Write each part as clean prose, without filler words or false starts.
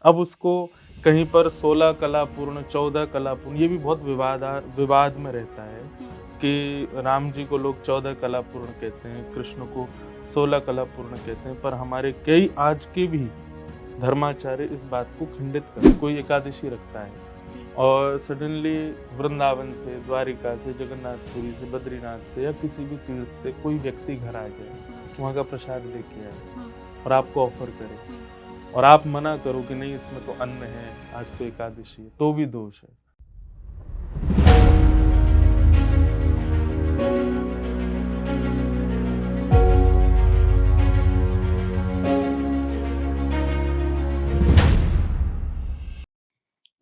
अब उसको कहीं पर 16 कला पूर्ण, 14 कला पूर्ण, ये भी बहुत विवाद में रहता है कि राम जी को लोग 14 कला पूर्ण कहते हैं, कृष्ण को 16 कला पूर्ण कहते हैं, पर हमारे कई आज के भी धर्माचार्य इस बात को खंडित करते, कोई एकादशी रखता है और सडनली वृंदावन से, द्वारिका से, जगन्नाथपुरी से, बद्रीनाथ से या किसी भी तीर्थ से कोई व्यक्ति घर आ जाए, वहाँ का प्रसाद लेके आए और आपको ऑफर करे और आप मना करो कि नहीं इसमें तो अन्न है, आज तो एकादशी है, तो भी दोष है।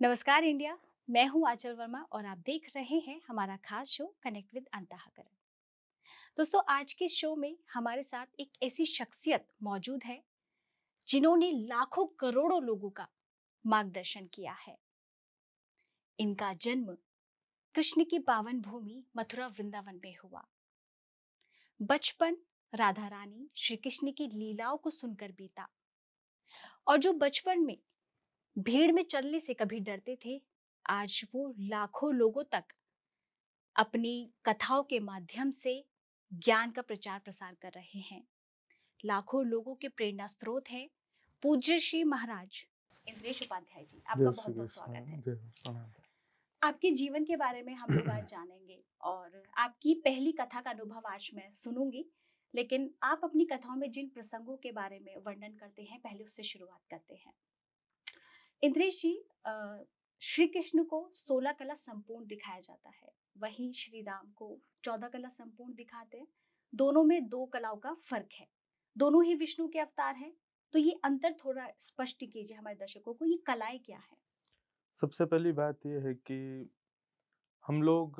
नमस्कार इंडिया। मैं हूं आंचल वर्मा और आप देख रहे हैं हमारा खास शो कनेक्ट विद अंतःकरण। दोस्तों, आज के शो में हमारे साथ एक ऐसी शख्सियत मौजूद है जिन्होंने लाखों करोड़ों लोगों का मार्गदर्शन किया है। इनका जन्म कृष्ण की पावन भूमि मथुरा वृंदावन में हुआ। बचपन राधा रानी श्री कृष्ण की लीलाओं को सुनकर बीता और जो बचपन में भीड़ में चलने से कभी डरते थे, आज वो लाखों लोगों तक अपनी कथाओं के माध्यम से ज्ञान का प्रचार प्रसार कर रहे हैं। लाखों लोगों के प्रेरणा स्रोत हैं पूज्य श्री महाराज इंद्रेश उपाध्याय जी। आपका जय बहुत श्री बहुत कृष्ण, स्वागत है। जय प्रणाम। आपके जीवन के बारे में हम लोग आज जानेंगे और आपकी पहली कथा का अनुभव आज मैं सुनूंगी, लेकिन आप अपनी कथाओं में जिन प्रसंगों के बारे में वर्णन करते हैं पहले उससे शुरुआत करते हैं। इंद्रेश जी, श्री कृष्ण को 16 कला संपूर्ण दिखाया जाता है, वहीं श्री राम को 14 कला संपूर्ण दिखाते हैं। दोनों में दो कलाओं का फर्क है, दोनों ही विष्णु के अवतार हैं। तो ये अंतर थोड़ा स्पष्ट कीजिए हमारे दर्शकों को, ये कलाएं क्या है? सबसे पहली बात ये है कि हम लोग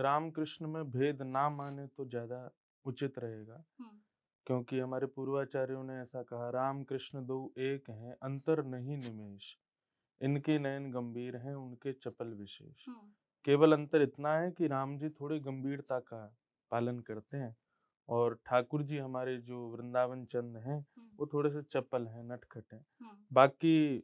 राम कृष्ण में भेद ना माने तो ज़्यादा उचित रहेगा, हम्म। क्योंकि हमारे पूर्वाचार्यों ने ऐसा कहा, राम कृष्ण दो एक हैं, अंतर नहीं निमेष, इनके नयन गंभीर हैं, उनके चपल विशेष। हम्म। केवल अंतर इतना है कि राम जी थोड़ी गंभीरता का पालन करते हैं और ठाकुर जी हमारे जो वृंदावन चंद हैं, हम्म। वो थोड़े से चपल हैं, नटखट हैं। हम्म। बाकी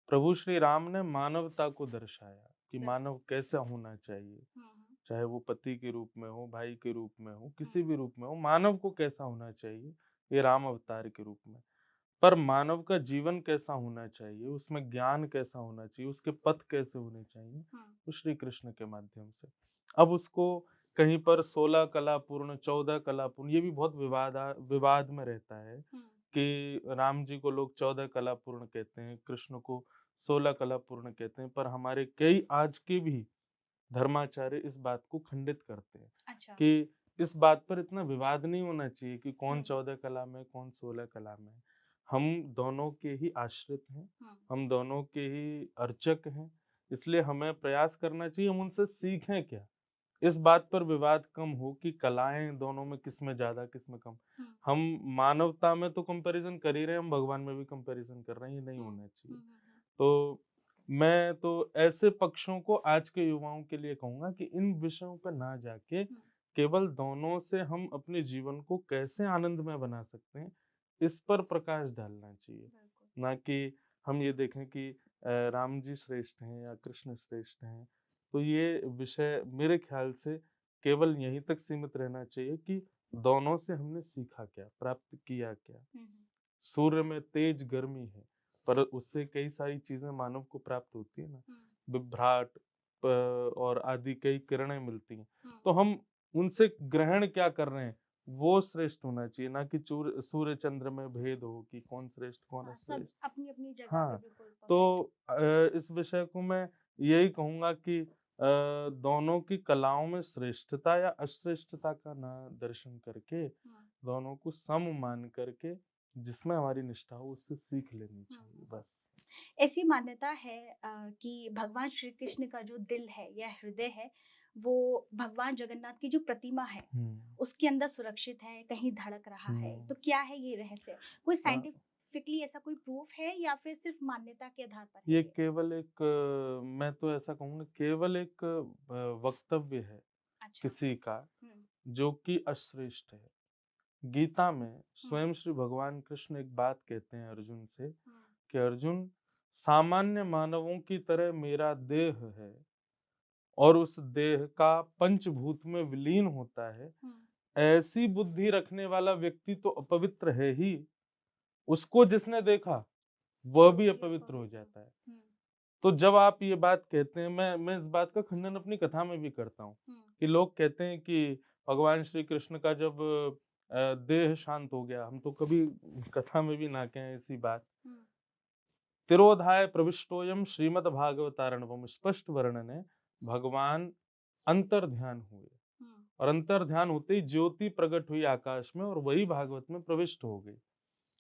प्रभु श्री राम ने मानवता को दर्शाया कि बिल्कुल। मानव कैसा होना चाहिए, हम्म। चाहे वो पति के रूप में हो, भाई के रूप में हो, किसी हम्म। भी रूप में हो, मानव को कैसा होना चाहिए, ये राम अवतार के रूप में। पर मानव का जीवन कैसा होना चाहिए, उसमें ज्ञान कैसा होना चाहिए, उसके पथ कैसे होने चाहिए, हम्म। वो श्री कृष्ण के माध्यम से। अब उसको कहीं पर 16 कला पूर्ण, 14 कला पूर्ण, ये भी बहुत विवाद में रहता है हम्म। कि राम जी को लोग 14 कला पूर्ण कहते हैं, कृष्ण को 16 कला पूर्ण कहते हैं, पर हमारे कई आज के भी धर्माचार्य इस बात को खंडित करते हैं अच्छा। कि इस बात पर इतना विवाद नहीं होना चाहिए कि कौन हम्म। 14 कला में, कौन 16 कला में। हम दोनों के ही आश्रित हैं, हम्म। हम दोनों के ही अर्चक हैं, इसलिए हमें प्रयास करना चाहिए हम उनसे सीखें क्या। इस बात पर विवाद कम हो कि कलाएं दोनों में किसमें ज्यादा किसमें कम। हम्म। हम मानवता में तो कंपैरिजन कर ही रहे हैं, हम भगवान में भी कंपैरिजन कर रहे हैं, ये नहीं हम्म। होना चाहिए। हम्म। तो मैं तो ऐसे पक्षों को आज के युवाओं के लिए कहूंगा कि इन विषयों पर ना जाके हम्म। केवल दोनों से हम अपने जीवन को कैसे आनंदमय बना सकते हैं, इस पर प्रकाश डालना चाहिए। बिल्कुल। ना कि हम ये देखें कि राम जी श्रेष्ठ हैं या कृष्ण श्रेष्ठ हैं। तो ये विषय मेरे ख्याल से केवल यहीं तक सीमित रहना चाहिए कि दोनों से हमने सीखा क्या, प्राप्त किया क्या। हम्म। सूर्य में तेज गर्मी है, पर उससे कई सारी चीजें मानव को प्राप्त होती है ना, हम्म। विभ्राट और आदि कई किरणें मिलती हैं। हम्म। तो हम उनसे ग्रहण क्या कर रहे हैं, वो श्रेष्ठ होना चाहिए, ना कि सूर्य चंद्र में भेद हो कि कौन श्रेष्ठ कौन हाँ, सब अश्रेष्ठ। अपनी अपनी जगह पे हाँ, बिल्कुल परफेक्ट। तो इस विषय को मैं यही कहूंगा कि दोनों की कलाओं में श्रेष्ठता या अश्रेष्ठता का ना दर्शन करके, हम्म। दोनों को सम मान करके जिसमें हमारी निष्ठा हो उससे सीख लेनी चाहिए हम्म। बस। ऐसी मान्यता है कि भगवान श्री कृष्ण का जो दिल है या हृदय है, वो भगवान जगन्नाथ की जो प्रतिमा है हम्म। उसके अंदर सुरक्षित है, कहीं धड़क रहा है। हम्म। तो क्या है ये रहस्य? कोई अ, साइंटिफिकली ऐसा कोई प्रूफ है या फिर सिर्फ मान्यता के आधार पर है ये ये? केवल एक मैं तो ऐसा कहूंगा केवल एक वक्तव्य है अच्छा। किसी का, हम्म। जो कि अश्रेष्ठ है। गीता में हम्म। स्वयं श्री भगवान कृष्ण एक बात कहते हैं अर्जुन से हम्म। कि अर्जुन, सामान्य मानवों की तरह मेरा देह है और उस देह का पंचभूत में विलीन होता है। ऐसी बुद्धि रखने वाला व्यक्ति तो अपवित्र है ही, उसको जिसने देखा वह भी अपवित्र हो जाता है। तो जब आप ये बात कहते हैं, मैं इस बात का खंडन अपनी कथा में भी करता हूँ कि लोग कहते हैं कि भगवान श्री कृष्ण का जब देह शांत हो गया, हम तो कभी कथा में भी ना कहें ऐसी बात। तिरोधाय प्रविष्टोयम श्रीमद् भागवतारणवम, स्पष्ट वर्णन है, भगवान अंतर ध्यान हुए और अंतर ध्यान होते ही ज्योति प्रकट हुई आकाश में और वही भागवत में प्रविष्ट हो गई।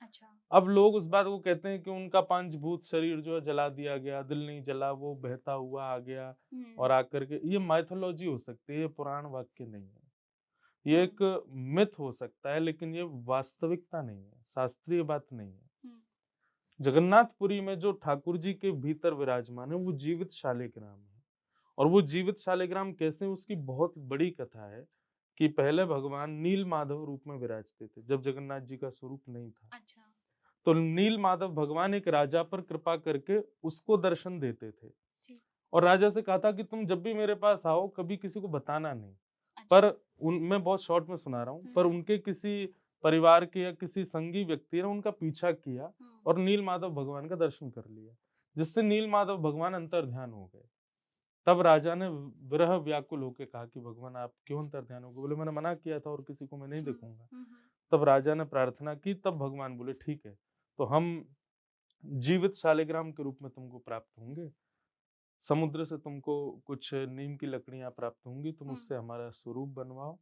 अच्छा। अब लोग उस बात को कहते हैं कि उनका पंचभूत शरीर जो है जला दिया गया, दिल नहीं जला, वो बहता हुआ आ गया और आकर के, ये माइथोलॉजी हो सकती है, ये पुराण वाक्य नहीं है, ये एक मिथ हो सकता है, लेकिन ये वास्तविकता नहीं है, शास्त्रीय बात नहीं है। जगन्नाथपुरी में जो ठाकुर जी के भीतर विराजमान है वो जीवित शालिग्राम है। और वो जीवित शालिग्राम कैसे, उसकी बहुत बड़ी कथा है कि पहले भगवान नील माधव रूप में विराजते थे जब जगन्नाथ जी का स्वरूप नहीं था। अच्छा। तो नील माधव भगवान एक राजा पर कृपा करके उसको दर्शन देते थे जी। और राजा से कहा था कि तुम जब भी मेरे पास आओ कभी किसी को बताना नहीं। अच्छा। पर मैं बहुत शॉर्ट में सुना रहा हूँ, पर उनके किसी परिवार के या किसी संगी व्यक्ति ने उनका पीछा किया और नील माधव भगवान का दर्शन कर लिया, जिससे नील माधव भगवान अंतर ध्यान हो गए। तब राजा ने विरह व्याकुल होकर कहा कि भगवान आप क्यों अंतर ध्यान हो गए? बोले मैंने मना किया था और किसी को मैं नहीं देखूंगा। तब राजा ने प्रार्थना की, तब भगवान बोले ठीक है, तो हम जीवित शालिग्राम के रूप में तुमको प्राप्त होंगे, समुद्र से तुमको कुछ नीम की लकड़ियां प्राप्त होंगी, तुम उससे हमारा स्वरूप बनवाओ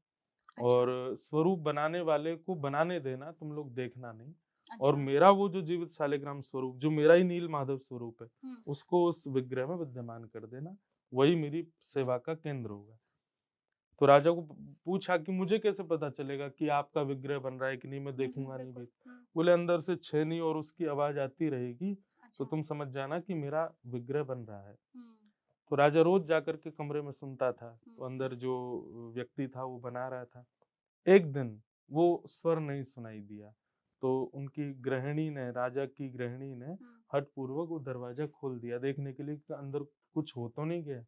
और स्वरूप बनाने वाले को बनाने देना, तुम लोग देखना नहीं। और मेरा वो जो जीवित शालिग्राम स्वरूप, जो मेरा ही नील माधव स्वरूप है, उसको उस विग्रह में विद्यमान कर देना, वही मेरी सेवा का केंद्र होगा। तो राजा को पूछा कि मुझे कैसे पता चलेगा कि आपका विग्रह बन रहा है कि नहीं, मैं देखूंगा नहीं भी। बोले अंदर से छेनी और उसकी आवाज आती रहेगी, तो तुम समझ जाना कि मेरा विग्रह बन रहा है। तो राजा रोज जाकर के कमरे में सुनता था, तो अंदर जो व्यक्ति था वो बना रहा था। एक दिन वो स्वर नहीं सुनाई दिया, तो उनकी गृहिणी ने, राजा की गृहिणी ने हठ पूर्वक वो दरवाजा खोल दिया देखने के लिए कि अंदर कुछ हो तो नहीं गया।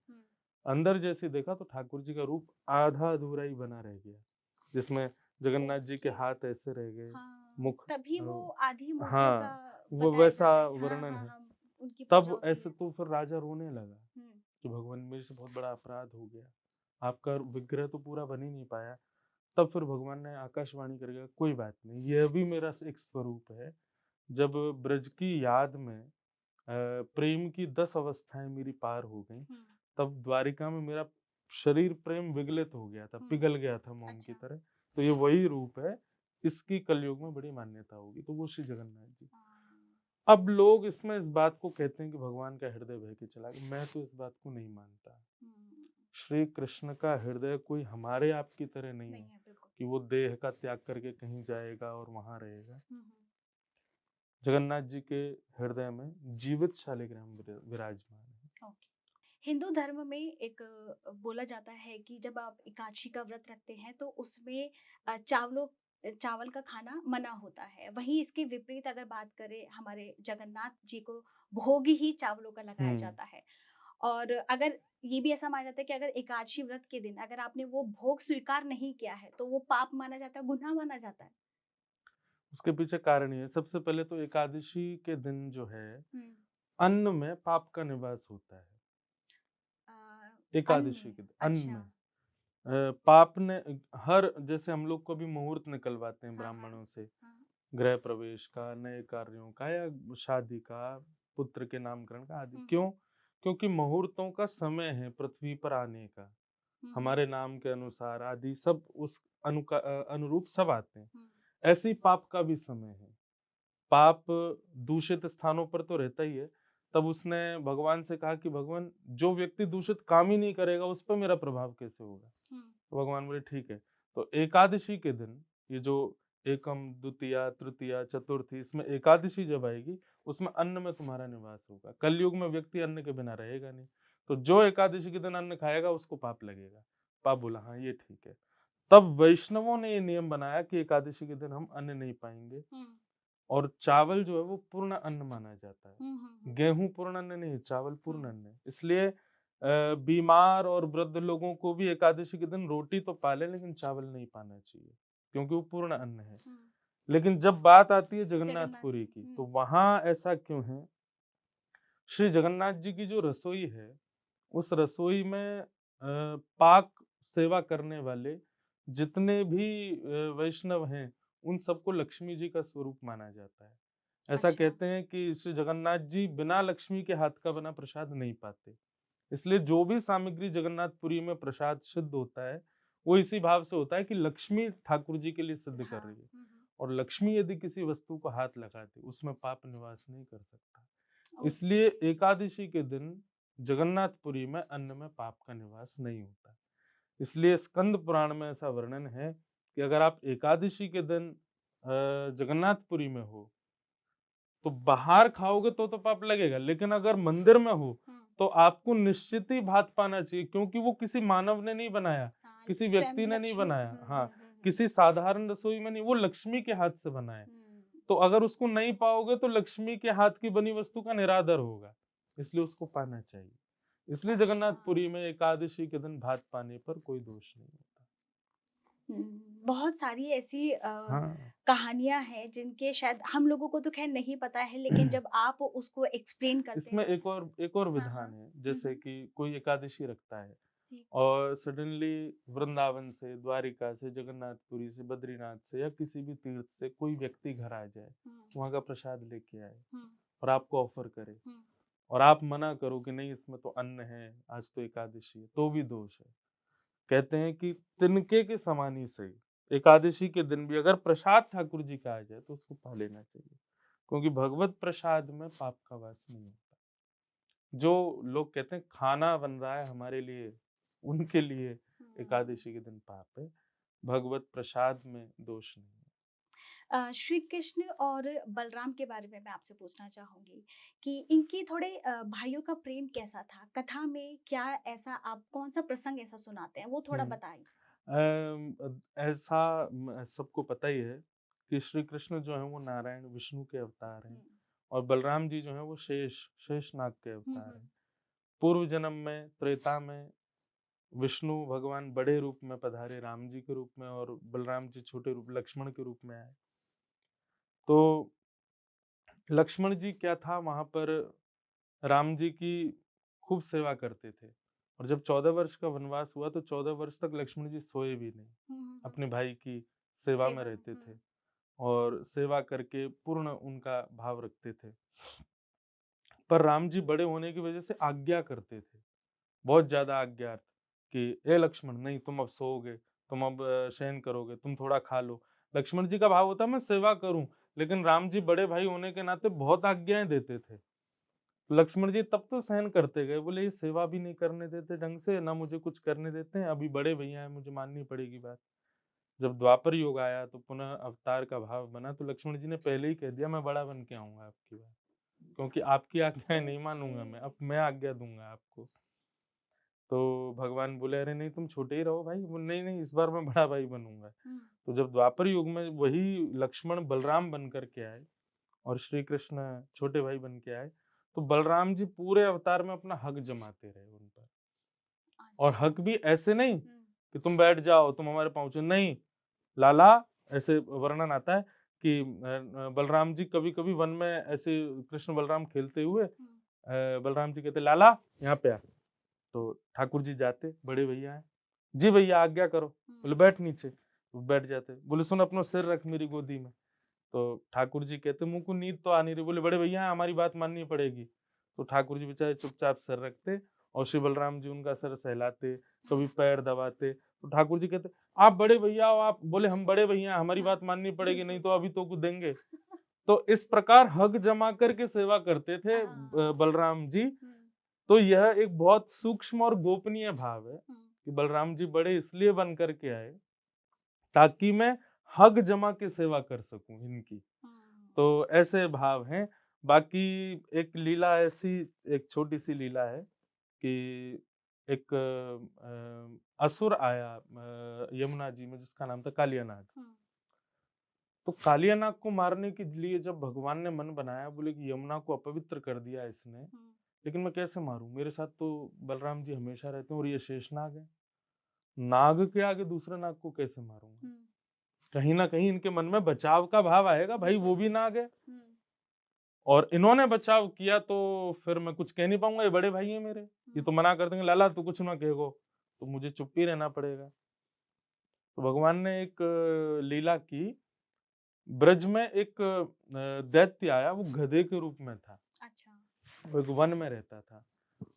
अंदर जैसे देखा तो ठाकुर जी का रूप आधा अधूरा ही बना रह गया, जिसमें जगन्नाथ जी के हाथ ऐसे रह गए, मुख, तभी वो आधी मूर्तियों हाँ, का वो बताया वैसा जाता है। वर्णन है। उनकी पूजा तब होती ऐसे है। तो फिर राजा रोने लगा कि भगवान मेरे से बहुत बड़ा अपराध हो गया, आपका विग्रह तो पूरा बन ही नहीं पाया। तब फिर भगवान ने आकाशवाणी करके, कोई बात नहीं, यह भी मेरा एक स्वरूप है। जब ब्रज की याद में प्रेम की 10 अवस्थाएं मेरी पार हो गई, तब द्वारिका में मेरा शरीर प्रेम विगलित हो गया था, पिघल गया था मोम की तरह। तो ये वही रूप है, इसकी कलयुग में बड़ी मान्यता होगी, तो वो श्री जगन्नाथ जी। अब लोग इसमें इस बात को कहते हैं कि भगवान का हृदय बह के चला गया, मैं तो इस बात को नहीं मानता। श्री कृष्ण का हृदय कोई हमारे आपकी तरह नहीं है कि वो देह का त्याग करके कहीं जाएगा और वहां रहेगा। जगन्नाथ जी के हृदय में जीवित शालिग्राम विराजमान है। हिंदू धर्म में एक बोला जाता है कि जब आप एकादशी का व्रत रखते हैं तो उसमें चावल का खाना मना होता है। वहीं इसके विपरीत अगर बात करें, हमारे जगन्नाथ जी को भोग ही चावलों का लगाया जाता है। और अगर ये भी ऐसा माना जाता है कि अगर एकादशी व्रत के दिन अगर आपने वो भोग स्वीकार नहीं किया है तो वो पाप माना जाता है, गुनाह माना जाता है। उसके पीछे कारण ये है, सबसे पहले तो एकादशी के दिन जो है अन्न में पाप का निवास होता है। एकादशी के दिन अन्न में पाप ने हर, जैसे हम लोग को भी मुहूर्त निकलवाते हैं ब्राह्मणों से, गृह प्रवेश का, नए कार्यों का या शादी का, पुत्र के नामकरण का आदि। क्यों? क्योंकि मुहूर्तों का समय है पृथ्वी पर आने का, हमारे नाम के अनुसार आदि सब उस अनुरूप सब आते हैं। ऐसे ही पाप का भी समय है। पाप दूषित स्थानों पर तो रहता ही है। तब उसने भगवान से कहा कि भगवान, जो व्यक्ति दूषित काम ही नहीं करेगा उस पर मेरा प्रभाव कैसे होगा? तो भगवान बोले ठीक है। तो एकादशी के दिन, ये जो एकम, द्वितीया, तृतीया, चतुर्थी, इसमें एकादशी जब आएगी उसमें अन्न में तुम्हारा निवास होगा। कलयुग में व्यक्ति अन्न के बिना रहेगा नहीं, तो जो एकादशी के दिन अन्न खाएगा उसको पाप लगेगा। पाप बोला हाँ ये ठीक है। तब वैष्णवों ने ये नियम बनाया कि एकादशी के दिन हम अन्न नहीं पाएंगे। और चावल जो है वो पूर्ण अन्न माना जाता है। हम्म। गेहूँ पूर्ण अन्न नहीं, चावल पूर्ण अन्न है। इसलिए बीमार और वृद्ध लोगों को भी एकादशी के दिन रोटी तो पालें लेकिन चावल नहीं पाना चाहिए, क्योंकि वो पूर्ण अन्न है। हम्म। लेकिन जब बात आती है जगन्नाथ जगन्नाथपुरी की, हम्म। तो वहाँ ऐसा क्यों है? श्री जगन्नाथ जी की जो रसोई है, उस रसोई में पाक सेवा करने वाले जितने भी वैष्णव हैं, उन सबको लक्ष्मी जी का स्वरूप माना जाता है। ऐसा अच्छा। कहते हैं कि श्री जगन्नाथ जी बिना लक्ष्मी के हाथ का बना प्रसाद नहीं पाते। इसलिए जो भी सामग्री जगन्नाथपुरी में प्रसाद सिद्ध होता है, वो इसी भाव से होता है कि लक्ष्मी ठाकुर जी के लिए सिद्ध कर हाँ। रही है। और लक्ष्मी यदि किसी वस्तु को हाथ लगाती, उसमें पाप निवास नहीं कर सकता। इसलिए ओके। एकादशी के दिन जगन्नाथपुरी में अन्न में पाप का निवास नहीं होता। इसलिए स्कंद पुराण में ऐसा वर्णन है कि अगर आप एकादशी के दिन जगन्नाथपुरी में हो, तो बाहर खाओगे तो पाप लगेगा, लेकिन अगर मंदिर में हो, हम्म। तो आपको निश्चित ही भात पाना चाहिए, क्योंकि वो किसी मानव ने नहीं बनाया, हाँ, ये किसी स्वयं व्यक्ति ने नहीं लक्ष्मी बनाया। हाँ, किसी साधारण रसोई में नहीं, वो लक्ष्मी के हाथ से बना है। हम्म। तो अगर उसको नहीं पाओगे तो लक्ष्मी के हाथ की बनी वस्तु का निरादर होगा, इसलिए उसको पाना चाहिए। इसलिए अच्छा। जगन्नाथपुरी में एकादशी के दिन भात पाने पर कोई दोष नहीं होता। बहुत सारी ऐसी हाँ। कहानियाँ हैं जिनके शायद हम लोगों को तो ख़ैर नहीं पता है, लेकिन जब आप उसको एक्सप्लेन करते इसमें हैं। एक और हाँ, हाँ। विधान है, जैसे कि कोई एकादशी रखता है जी। और सडनली वृंदावन से, द्वारिका से, जगन्नाथपुरी से, बद्रीनाथ से या किसी भी तीर्थ से कोई व्यक्ति घर आ जाए, हुँ, वहाँ का प्रसाद लेके आए हुँ, और आपको ऑफर करे, हुँ। और आप मना करो कि नहीं इसमें तो अन्न है, आज तो एकादशी है, तो भी दोष है। कहते हैं कि तिनके के समान ही सही, एकादशी के दिन भी अगर प्रसाद ठाकुर जी का आ जाए तो उसको पा लेना चाहिए, क्योंकि भगवत प्रसाद में पाप का वास नहीं होता। जो लोग कहते हैं खाना बन रहा है हमारे लिए, उनके लिए हुँ। एकादशी के दिन पाप है, भगवत प्रसाद में दोष नहीं है। श्री कृष्ण और बलराम के बारे में मैं आपसे पूछना चाहूँगी कि इनके थोड़े भाइयों का प्रेम कैसा था? कथा में क्या ऐसा आप कौन-सा प्रसंग ऐसा सुनाते हैं? वो थोड़ा हुँ। बताइए। ऐसा सबको पता ही है कि श्री कृष्ण जो हैं वो नारायण विष्णु के अवतार हुँ। हैं, और बलराम जी जो हैं वो शेषनाग के हुँ, अवतार हुँ। हैं। पूर्व जन्म में त्रेता में विष्णु भगवान बड़े रूप में पधारे राम जी के रूप में, और बलराम जी छोटे रूप लक्ष्मण के रूप में आए। तो लक्ष्मण जी क्या था, वहाँ पर राम जी की खूब सेवा करते थे, और जब 14 वर्ष का वनवास हुआ तो 14 वर्ष तक लक्ष्मण जी सोए भी नहीं, हुँ, हुँ, हुँ। अपने भाई की सेवा में सेवा में। रहते थे हुँ। और सेवा करके पूर्ण उनका भाव रखते थे। पर राम जी बड़े होने की वजह से आज्ञा करते थे, बहुत ज़्यादा आज्ञा कि ए लक्ष्मण, नहीं तुम अब सोओगे, तुम अब शयन करोगे, तुम थोड़ा खा लो। लक्ष्मण जी का भाव होता मैं सेवा करूँ, लेकिन राम जी बड़े भाई होने के नाते बहुत आज्ञाएँ देते थे। लक्ष्मण जी तब तो सहन करते गए, बोले ये सेवा भी नहीं करने देते ढंग से, ना मुझे कुछ करने देते हैं, अभी बड़े भैया हैं, मुझे माननी पड़ेगी बात। जब द्वापर युग आया तो पुनः अवतार का भाव बना, तो लक्ष्मण जी ने पहले ही कह दिया मैं बड़ा बन के आऊँगा आपकी बात, क्योंकि आपकी आज्ञाएँ नहीं ओके। मानूँगा मैं, अब मैं आज्ञा दूँगा आपको। तो भगवान बोले अरे नहीं तुम छोटे ही रहो भाई, बोले नहीं, नहीं इस बार मैं बड़ा भाई बनूँगा। हुँ। तो जब द्वापर युग में वही लक्ष्मण बलराम बन कर के आए और श्री कृष्ण छोटे भाई बन के आए, तो बलराम जी पूरे अवतार में अपना हक जमाते रहे उन पर। और अच्छा। हक भी ऐसे नहीं हुँ। कि तुम बैठ जाओ, तुम हमारे पहुँचो, नहीं, लाला, ऐसे वर्णन आता है कि बलराम जी कभी-कभी वन में ऐसे कृष्ण बलराम खेलते हुए हुँ। बलराम जी कहते लाला यहाँ पे आ। तो ठाकुर जी जाते, बड़े भैया हैं, जी भैया आज्ञा करो, हुँ। बोले बैठ नीचे, वो बैठ जाते, बोले सुन अपना सिर रख मेरी गोदी में। तो ठाकुर जी कहते मुँह को नींद तो आ नहीं रही, बोले बड़े भैया हमारी बात माननी पड़ेगी। तो ठाकुर जी बेचारे चुपचाप सर रखते और श्री बलराम जी उनका सर सहलाते, कभी पैर दबाते। तो ठाकुर जी कहते आप बड़े भैया हो आप, बोले हम बड़े भैया हैं, हमारी हाँ, बात माननी पड़ेगी, नहीं बिल्कुल। तो अभी तो कुछ देंगे। तो इस प्रकार हक जमा करके सेवा करते थे हाँ। बलराम जी। हुँ, तो यह एक बहुत सूक्ष्म और गोपनीय भाव है हुँ, कि बलराम जी बड़े इसलिए बन करके आए ताकि मैं हक जमा के सेवा कर सकूं इनकी। हुँ। तो ऐसे भाव हैं। बाकी एक लीला ऐसी, एक छोटी-सी लीला है कि एक असुर आया यमुना जी में जिसका नाम था कालियानाग। हुँ। तो कालिया नाग को मारने के लिए जब भगवान ने मन बनाया, बोले कि यमुना को अपवित्र कर दिया इसने, लेकिन मैं कैसे मारूं, मेरे साथ तो बलराम जी हमेशा रहते हैं और ये शेषनाग है, नाग के आगे दूसरे नाग को कैसे मारूंगा। कहीं ना कहीं इनके मन में बचाव का भाव आएगा, भाई वो भी नाग है और इन्होंने बचाव किया, तो फिर मैं कुछ कह नहीं पाऊंगा, ये बड़े भाई है मेरे, ये तो मना कर देंगे, लाला तू कुछ ना कहो, तो मुझे चुप ही रहना पड़ेगा। तो भगवान ने एक लीला की, ब्रज में एक दैत्य आया, वो गधे के रूप में था। अच्छा। वो एक वन में रहता था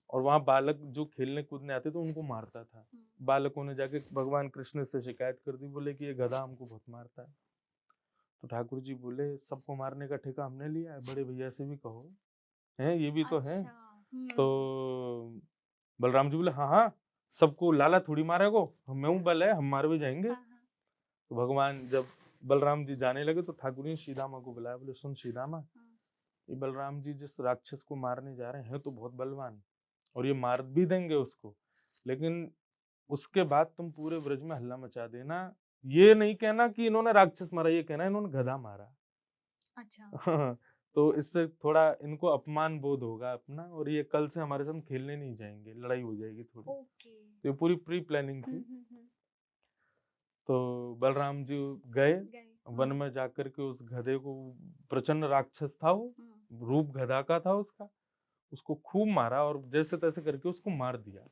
और वहां बालक जो खेलने कूदने आते थे उनको मारता था। बालकों ने जाके भगवान कृष्ण से शिकायत कर दी, बोले कि ये गधा हमको बहुत मारता है। तो ठाकुर जी बोले, सबको मारने का ठेका हमने लिया है, बड़े भैया से भी कहो, हैं ये भी तो है। तो बलराम जी बोले, हाँ हाँ, सबको लाला थोड़ी मारेगो, मैं हूँ बल है, हम मार भी जाएंगे। तो भगवान जब बलराम जी जाने लगे तो ठाकुर जी सीदामा को बुलाया, बोले सुन सीदामा, ये बलराम जी जिस राक्षस को मारने जा रहे हैं तो बहुत बलवान, और ये मार भी देंगे उसको, लेकिन उसके बाद तुम पूरे ब्रज में हल्ला मचा देना, ये नहीं कहना कि इन्होंने राक्षस मारा, ये कहना इन्होंने गधा मारा। अच्छा। तो इससे थोड़ा इनको अपमान बोध होगा अपना, और ये कल से हमारे साथ खेलने नहीं जाएंगे, लड़ाई हो जाएगी थोड़ी। ओके। तो ये पूरी प्री प्लानिंग थी। तो बलराम जी गए वन में, जाकर के उस गधे को, प्रचंड राक्षस था वो, रूप गधा का था उसका, उसको खूब मारा और जैसे तैसे करके उसको मार दिया।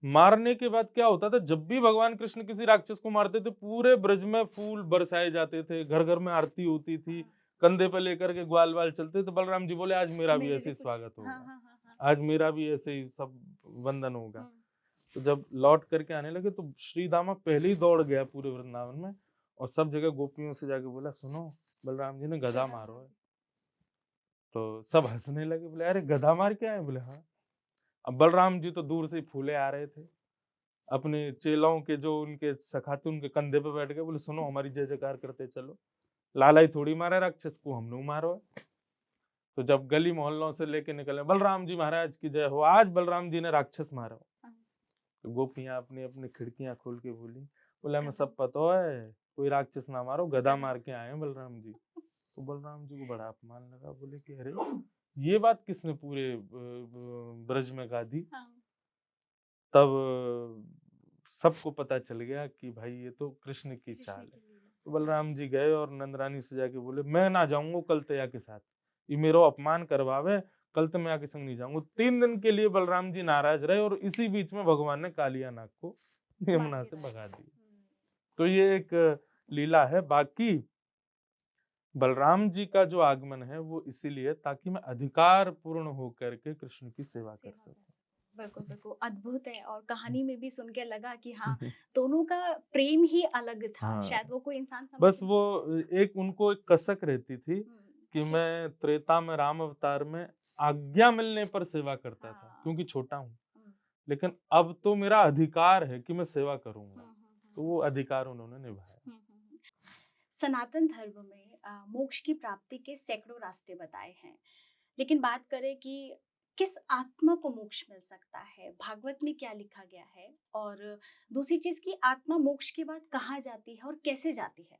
मारने के बाद क्या होता था, जब भी भगवान कृष्ण किसी राक्षस को मारते थे, पूरे ब्रज में फूल बरसाए जाते थे, घर घर में आरती होती थी, कंधे पे लेकर के ग्वाल वाल चलते। तो बलराम जी बोले, आज मेरा भी ऐसे ही स्वागत होगा, आज मेरा भी ऐसे ही सब वंदन होगा। तो जब लौट करके आने लगे तो श्री दामा पहले ही दौड़ गया पूरे वृंदावन में, और सब जगह गोपियों से जाके बोला, सुनो बलराम जी ने गधा मारो है। तो सब हंसने लगे, बोले अरे गधा मार के आए, बोले हाँ। अब बलराम जी तो दूर से फूले आ रहे थे, अपने चेलों के जो उनके सखा थे उनके कंधे पे बैठ गए, बोले सुनो हमारी जय जयकार करते चलो, लाला ही थोड़ी मारा राक्षस को, हमने मारो है। तो जब गली मोहल्लों से लेके निकले, बलराम जी महाराज की जय हो, आज बलराम जी ने राक्षस मारा। तो गोपियां अपनी अपनी खिड़कियां खोल के बोली, बोले हमें सब पता है, कोई राक्षस ना मारो, गधा मार के आए हैं बलराम जी। तो बलराम जी को बड़ा अपमान लगा, बोले कि अरे ये बात किसने पूरे ब्रज में गा दी। तब सबको पता चल गया कि भाई ये तो कृष्ण की चाल है। तो बलराम जी गए और नंदरानी से जाके बोले, मैं ना जाऊंगा कलतया के साथ, ये मेरा अपमान करवावे, कल तो मैं आके संग नहीं जाऊंगा। 3 दिन के लिए बलराम जी नाराज रहे, और इसी बीच में भगवान ने कालिया नाग को यमुना से भगा दिया। तो ये एक लीला है। बाकी बलराम जी का जो आगमन है वो इसीलिए ताकि मैं अधिकार पूर्ण होकर के कृष्ण की सेवा कर सकूं। बिल्कुल बिल्कुल अद्भुत है, और कहानी में भी सुन के लगा कि हाँ दोनों का प्रेम ही अलग था। हाँ, शायद वो कोई इंसान समझ बस वो एक उनको एक कसक रहती थी कि मैं त्रेता में राम अवतार में आज्ञा मिलने पर सेवा करता था, क्योंकि छोटा हूँ, लेकिन अब तो मेरा अधिकार है कि मैं सेवा करूंगा। तो वो अधिकार उन्होंने निभाया। सनातन धर्म में मोक्ष की प्राप्ति के सैकड़ों रास्ते बताए हैं, लेकिन बात करें कि किस आत्मा को मोक्ष मिल सकता है, भागवत में क्या लिखा गया है, और दूसरी चीज की आत्मा मोक्ष के बाद कहाँ जाती है और कैसे जाती है।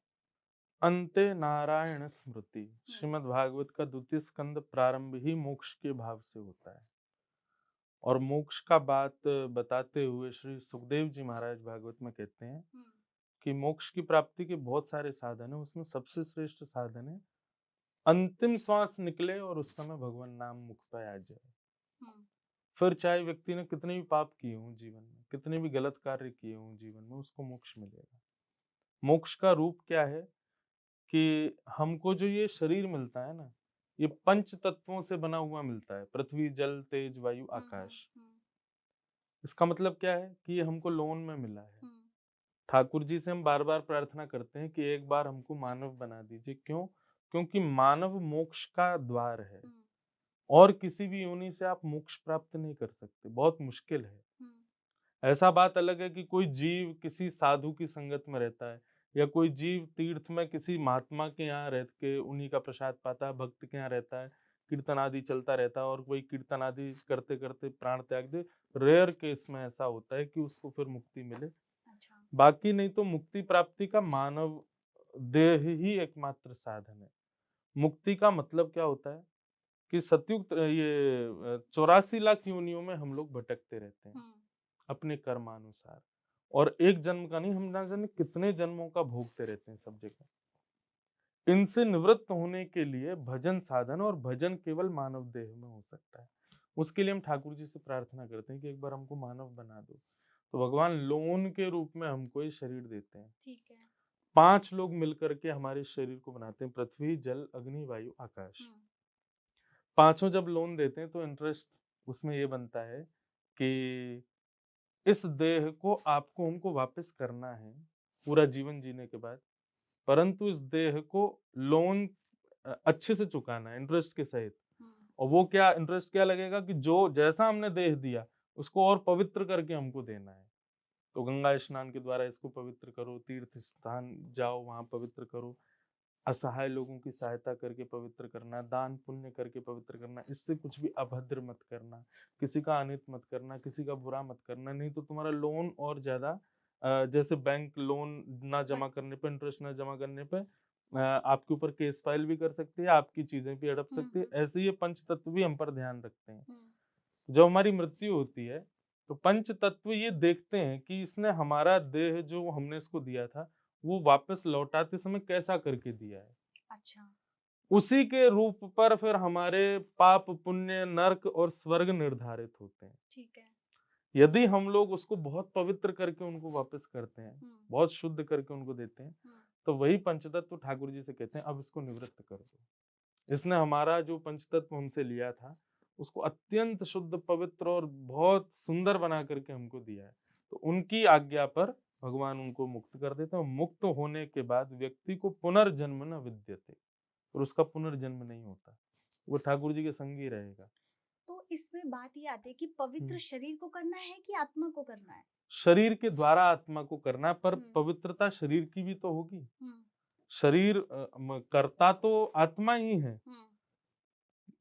अंते नारायण स्मृति, श्रीमद् भागवत का 2 स्कंद प्रारंभ ही मोक्ष के भाव से होता है। और मोक्ष का बात बताते हुए श्री सुखदेव जी महाराज भागवत में कहते हैं कि मोक्ष की प्राप्ति के बहुत सारे साधन है, उसमें सबसे श्रेष्ठ साधन है अंतिम श्वास निकले और उस समय भगवान नाम मुख पे आ जाए। फिर चाहे व्यक्ति ने कितने भी पाप किए हों जीवन में, कितने भी गलत कार्य किए हों जीवन में, उसको मोक्ष मिलेगा। मोक्ष का रूप क्या है कि हमको जो ये शरीर मिलता है ना, ये 5 तत्वों से बना हुआ मिलता है, पृथ्वी जल तेज वायु आकाश। इसका मतलब क्या है कि ये हमको लोन में मिला है। ठाकुर जी से हम बार बार प्रार्थना करते हैं कि एक बार हमको मानव बना दीजिए। क्यों? क्योंकि मानव मोक्ष का द्वार है, और किसी भी योनि से आप मोक्ष प्राप्त नहीं कर सकते, बहुत मुश्किल है। ऐसा बात अलग है कि कोई जीव किसी साधु की संगत में रहता है, या कोई जीव तीर्थ में किसी महात्मा के यहाँ रह के उन्हीं का प्रसाद पाता है, भक्त के यहाँ रहता है, कीर्तन आदि चलता रहता है, और कोई कीर्तन आदि करते करते प्राण त्याग दे। रेयर केस में ऐसा होता है कि उसको फिर मुक्ति मिले। बाकी नहीं तो मुक्ति प्राप्ति का मानव देह ही एकमात्र साधन है। मुक्ति का मतलब क्या होता है कि सतयुग 84 लाख योनियों में हम लोग भटकते रहते हैं हम्म, अपने कर्मानुसार, और एक जन्म का नहीं, हम ना जाने कितने जन्मों का भोगते रहते हैं सब जगह। इनसे निवृत्त होने के लिए भजन साधन, और भजन केवल मानव देह में हो सकता है। उसके लिए हम ठाकुर जी से प्रार्थना करते हैं कि एक बार हमको मानव बना दो। तो भगवान लोन के रूप में हमको ये शरीर देते हैं। ठीक है। 5 लोग मिलकर के हमारे शरीर को बनाते हैं, पृथ्वी, जल, अग्नि, वायु, आकाश। हम्म, पाँचों जब लोन देते हैं तो इंटरेस्ट उसमें ये बनता है कि इस देह को आपको हमको वापस करना है पूरा जीवन जीने के बाद, परंतु इस देह को लोन अच्छे से चुकाना है इंटरेस्ट के सहित। हम्म, और वो क्या इंटरेस्ट क्या लगेगा कि जो जैसा हमने देह दिया उसको और पवित्र करके हमको देना है। तो गंगा स्नान के द्वारा इसको पवित्र करो, तीर्थ स्थान जाओ वहां पवित्र करो, असहाय लोगों की सहायता करके पवित्र करना, दान पुण्य करके पवित्र करना, इससे कुछ भी अभद्र मत करना, किसी का अनित मत करना, किसी का बुरा मत करना, नहीं तो तुम्हारा लोन और ज्यादा जैसे बैंक लोन ना बट जमा करने पे, इंटरेस्ट ना जमा करने पे आपके ऊपर केस फाइल भी कर सकती है, आपकी चीजें भी हड़प सकती है। हम्म, ऐसे ये पंच तत्व भी हम पर ध्यान रखते हैं। हम्म, जब हमारी मृत्यु होती है तो पंच तत्व ये देखते हैं कि इसने हमारा देह जो हमने इसको दिया था वो वापस लौटाते समय कैसा करके दिया है। अच्छा। उसी के रूप पर फिर हमारे पाप पुण्य नरक और स्वर्ग निर्धारित होते हैं। ठीक है। यदि हम लोग उसको बहुत पवित्र करके उनको वापस करते हैं, हम्म, बहुत शुद्ध करके उनको देते हैं, हम्म, तो वही पंचतत्व ठाकुर जी से कहते हैं अब इसको निवृत्त कर दो। इसने हमारा जो पंचतत्व हमसे लिया था उसको अत्यंत शुद्ध पवित्र और बहुत सुंदर बना करके हमको दिया है। तो उनकी आज्ञा पर भगवान उनको मुक्त कर देते हैं, और मुक्त होने के बाद व्यक्ति को पुनर्जन्म न विद्यते, और उसका पुनर्जन्म नहीं होता, वो ठाकुर जी के संग ही रहेगा। तो इसमें बात ये आती है कि पवित्र हम्म। शरीर को करना है कि आत्मा को करना है? शरीर के द्वारा आत्मा को करना, पर हम्म, पवित्रता शरीर की भी तो होगी। हम्म, शरीर करता तो आत्मा ही है। हम्म,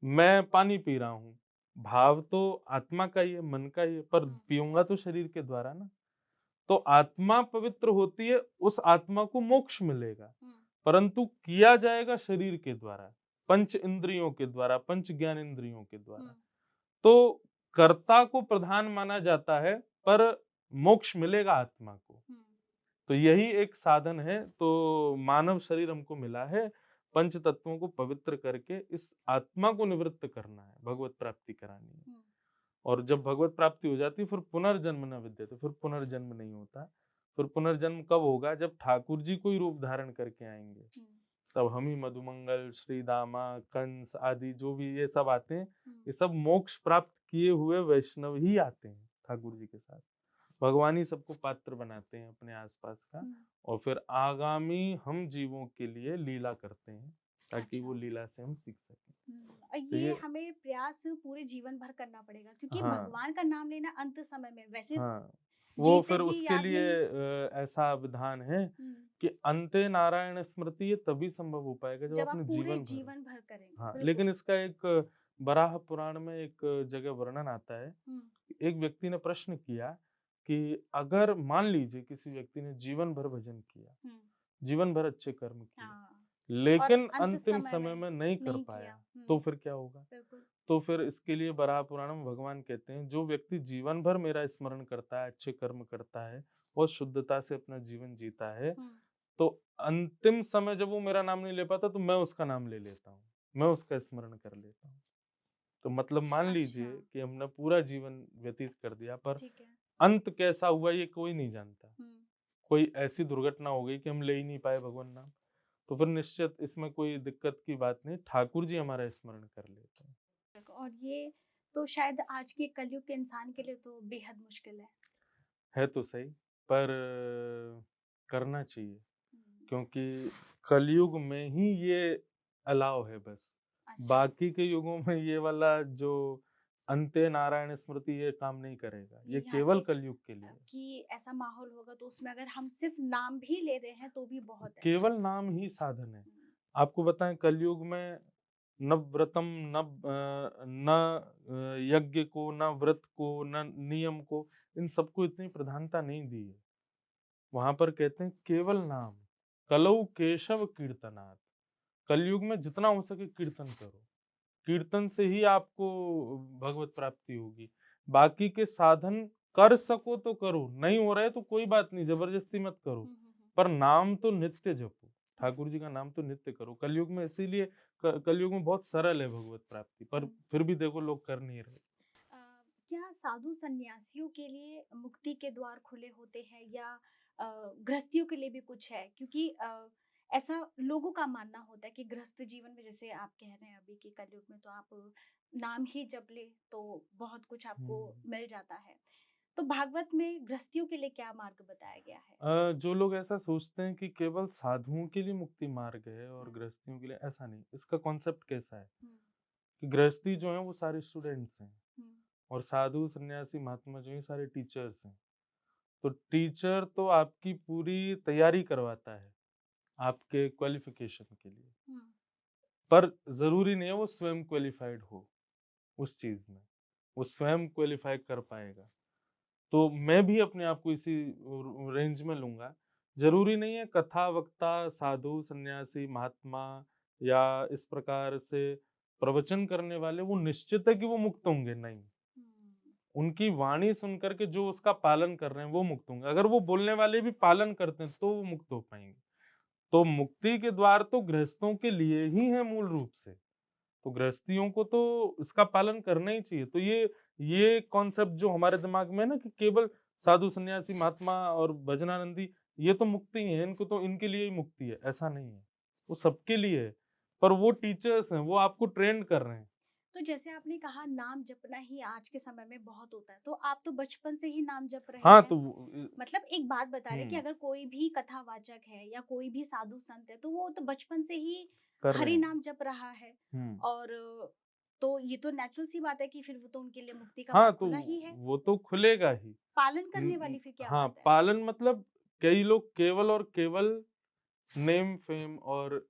मैं पानी पी रहा हूँ, भाव तो आत्मा का ही है, मन का ही है, पर हम्म, पीऊंगा तो शरीर के द्वारा ना। तो आत्मा पवित्र होती है, उस आत्मा को मोक्ष मिलेगा, हम्म, परंतु किया जाएगा शरीर के द्वारा, पंच इंद्रियों के द्वारा, पंच ज्ञान इंद्रियों के द्वारा। हम्म, तो कर्ता को प्रधान माना जाता है, पर मोक्ष मिलेगा आत्मा को। हम्म, तो यही एक साधन है। तो मानव शरीर हमको मिला है पंच तत्वों को पवित्र करके इस आत्मा को निवृत्त करना है, भगवत प्राप्ति करानी है। हम्म, और जब भगवत प्राप्ति हो जाती है फिर पुनर्जन्म न विद्यते, फिर पुनर्जन्म नहीं होता। फिर पुनर्जन्म कब होगा? जब ठाकुर जी कोई रूप धारण करके आएंगे, हम्म, तब हम ही मधुमंगल, श्री दामा, कंस आदि जो भी ये सब आते हैं, हम्म, ये सब मोक्ष प्राप्त किए हुए वैष्णव ही आते हैं ठाकुर जी के साथ। भगवान ही सबको पात्र बनाते हैं अपने आसपास का, हम्म, और फिर आगामी हम जीवों के लिए लीला करते हैं ताकि अच्छा। वो लीला से हम सीख सकें। और तो ये ये हमें प्रयास पूरे जीवन भर करना पड़ेगा क्योंकि हाँ, भगवान का नाम लेना अंत समय में वैसे हाँ, वो जीते फिर जी उसके याद लिए नहीं। ऐसा विधान है हम्म, कि अंते नारायण स्मृति ये तभी संभव हो पाएगा जब जब आप अपने पूरे जीवन भर। जीवन भर करेंगे, हाँ, लेकिन बिल्कुल। इसका एक बराह पुराण में एक जगह वर्णन आता है। हम्म, एक व्यक्ति ने प्रश्न किया कि अगर मान लीजिए किसी व्यक्ति ने जीवन भर भजन किया, हम्म, जीवन भर अच्छे कर्म किए, हाँ, और लेकिन अंत अंतिम समय समय में में नहीं कर नहीं पाया, किया। तो फिर क्या होगा? बिल्कुल। तो फिर इसके लिए बराह पुराण में भगवान कहते हैं जो व्यक्ति जीवन भर मेरा स्मरण करता है, अच्छे कर्म करता है और शुद्धता से अपना जीवन जीता है, हम्म, तो अंतिम समय जब वो मेरा नाम नहीं ले पाता तो मैं उसका नाम ले लेता हूँ, मैं उसका स्मरण कर लेता हूँ। तो मतलब मान अच्छा। लीजिए कि हमने पूरा जीवन व्यतीत कर दिया, पर ठीक है। अंत कैसा हुआ ये कोई नहीं जानता। हम्म, कोई ऐसी दुर्घटना हो गई कि हम ले ही नहीं पाए भगवान नाम, तो फिर निश्चित इसमें कोई दिक्कत की बात नहीं, ठाकुर जी हमारा स्मरण कर लेते हैं। और ये तो शायद आज के कलयुग के इंसान के लिए तो बेहद मुश्किल है। है तो सही, पर करना चाहिए, हम्म, क्योंकि कलयुग में ही ये अलाव है बस। अच्छा। बाकी के युगों में ये वाला जो अंते नारायण स्मृति ये काम नहीं करेगा, ये केवल यानी कलयुग के लिए है। कि ऐसा माहौल होगा तो उसमें अगर हम सिर्फ नाम भी ले रहे हैं तो भी बहुत है। केवल नाम ही साधन है। हम्म, आपको बताएं कलयुग में न व्रतम न न यज्ञ को, न व्रत को, न नियम को, इन सबको इतनी प्रधानता नहीं दी है। वहां पर कहते हैं केवल नाम, कलौ केशव कीर्तनात्। कलयुग में जितना हो सके कीर्तन करो। कीर्तन से ही आपको भगवत प्राप्ति होगी। बाकी के साधन कर सको तो करो, नहीं हो रहा है तो कोई बात नहीं, ज़बरदस्ती मत करो। पर नाम तो नित्य जपो, ठाकुर जी का नाम तो नित्य करो। कलयुग में इसीलिए कलयुग में बहुत सरल है भगवत प्राप्ति, पर फिर भी देखो लोग कर नहीं रहे। क्या साधु सन्यासियों के लिए मुक्ति के द्वार खुले होते हैं या गृहस्थियों के लिए भी कुछ है? क्योंकि ऐसा लोगों का मानना होता है कि गृहस्थ जीवन में जैसे आप कह रहे हैं अभी कि कलयुग में तो आप नाम ही जप ले तो बहुत कुछ आपको हुँ। मिल जाता है। तो भागवत में गृहस्थियों के लिए क्या मार्ग बताया गया है? जो लोग ऐसा सोचते हैं कि केवल साधुओं के लिए मुक्ति मार्ग है और हुँ, गृहस्थियों के लिए, ऐसा नहीं। इसका कॉन्सेप्ट कैसा है हुँ, कि गृहस्थी जो है वो सारे स्टूडेंट्स हैं हुँ, और साधु, सन्यासी, महात्मा जो हैं सारे टीचर्स हैं। तो टीचर तो आपकी पूरी तैयारी करवाता है, आपके क्वालिफ़िकेशन के लिए। हुँ, पर ज़रूरी नहीं है वो स्वयं क्वालिफ़ाइड हो उस चीज़ में, वो स्वयं क्वालिफ़ाई कर पाएगा। तो मैं भी अपने आप को इसी रेंज में लूँगा। ज़रूरी नहीं है कथा वक्ता, साधु, सन्यासी, महात्मा या इस प्रकार से प्रवचन करने वाले वो निश्चित है कि वो मुक्त होंगे, नहीं। हुँ, उनकी वाणी सुन कर के जो उसका पालन कर रहे हैं वो मुक्त होंगे। अगर वो बोलने वाले भी पालन करते हैं तो वो मुक्त हो पाएँगे। तो मुक्ति के द्वार तो गृहस्थों के लिए ही है मूल रूप से। तो गृहस्थियों को तो इसका पालन करना ही चाहिए। तो ये कॉन्सेप्ट जो हमारे दिमाग में है ना कि केवल साधु, सन्यासी, महात्मा और भजनानंदी ये तो मुक्ति ही है, इनको तो इनके लिए ही मुक्ति है, ऐसा नहीं है। वो सबके लिए है। पर वो टीचर्स हैं, वो आपको ट्रेंड कर रहे हैं। तो जैसे आपने कहा नाम जपना ही आज के समय में बहुत होता है, तो आप तो बचपन से ही नाम जप रहे हाँ, हैं। तो वो मतलब एक बात बता रहे कि हुँ, अगर कोई भी कथावाचक है या कोई भी साधु संत है, तो वो तो बचपन से ही कर रहे हरि हैं। नाम जप रहा है हुँ। और तो ये तो नेचुरल सी बात है कि फिर वो तो उनके लिए मुक्ति का हाँ, द्वार तो खुला ही है। वो तो खुलेगा ही। पालन उम करने उम, वाली फिर क्या हाँ, बात है? पालन मतलब कई लोग केवल और केवल नेम फेम और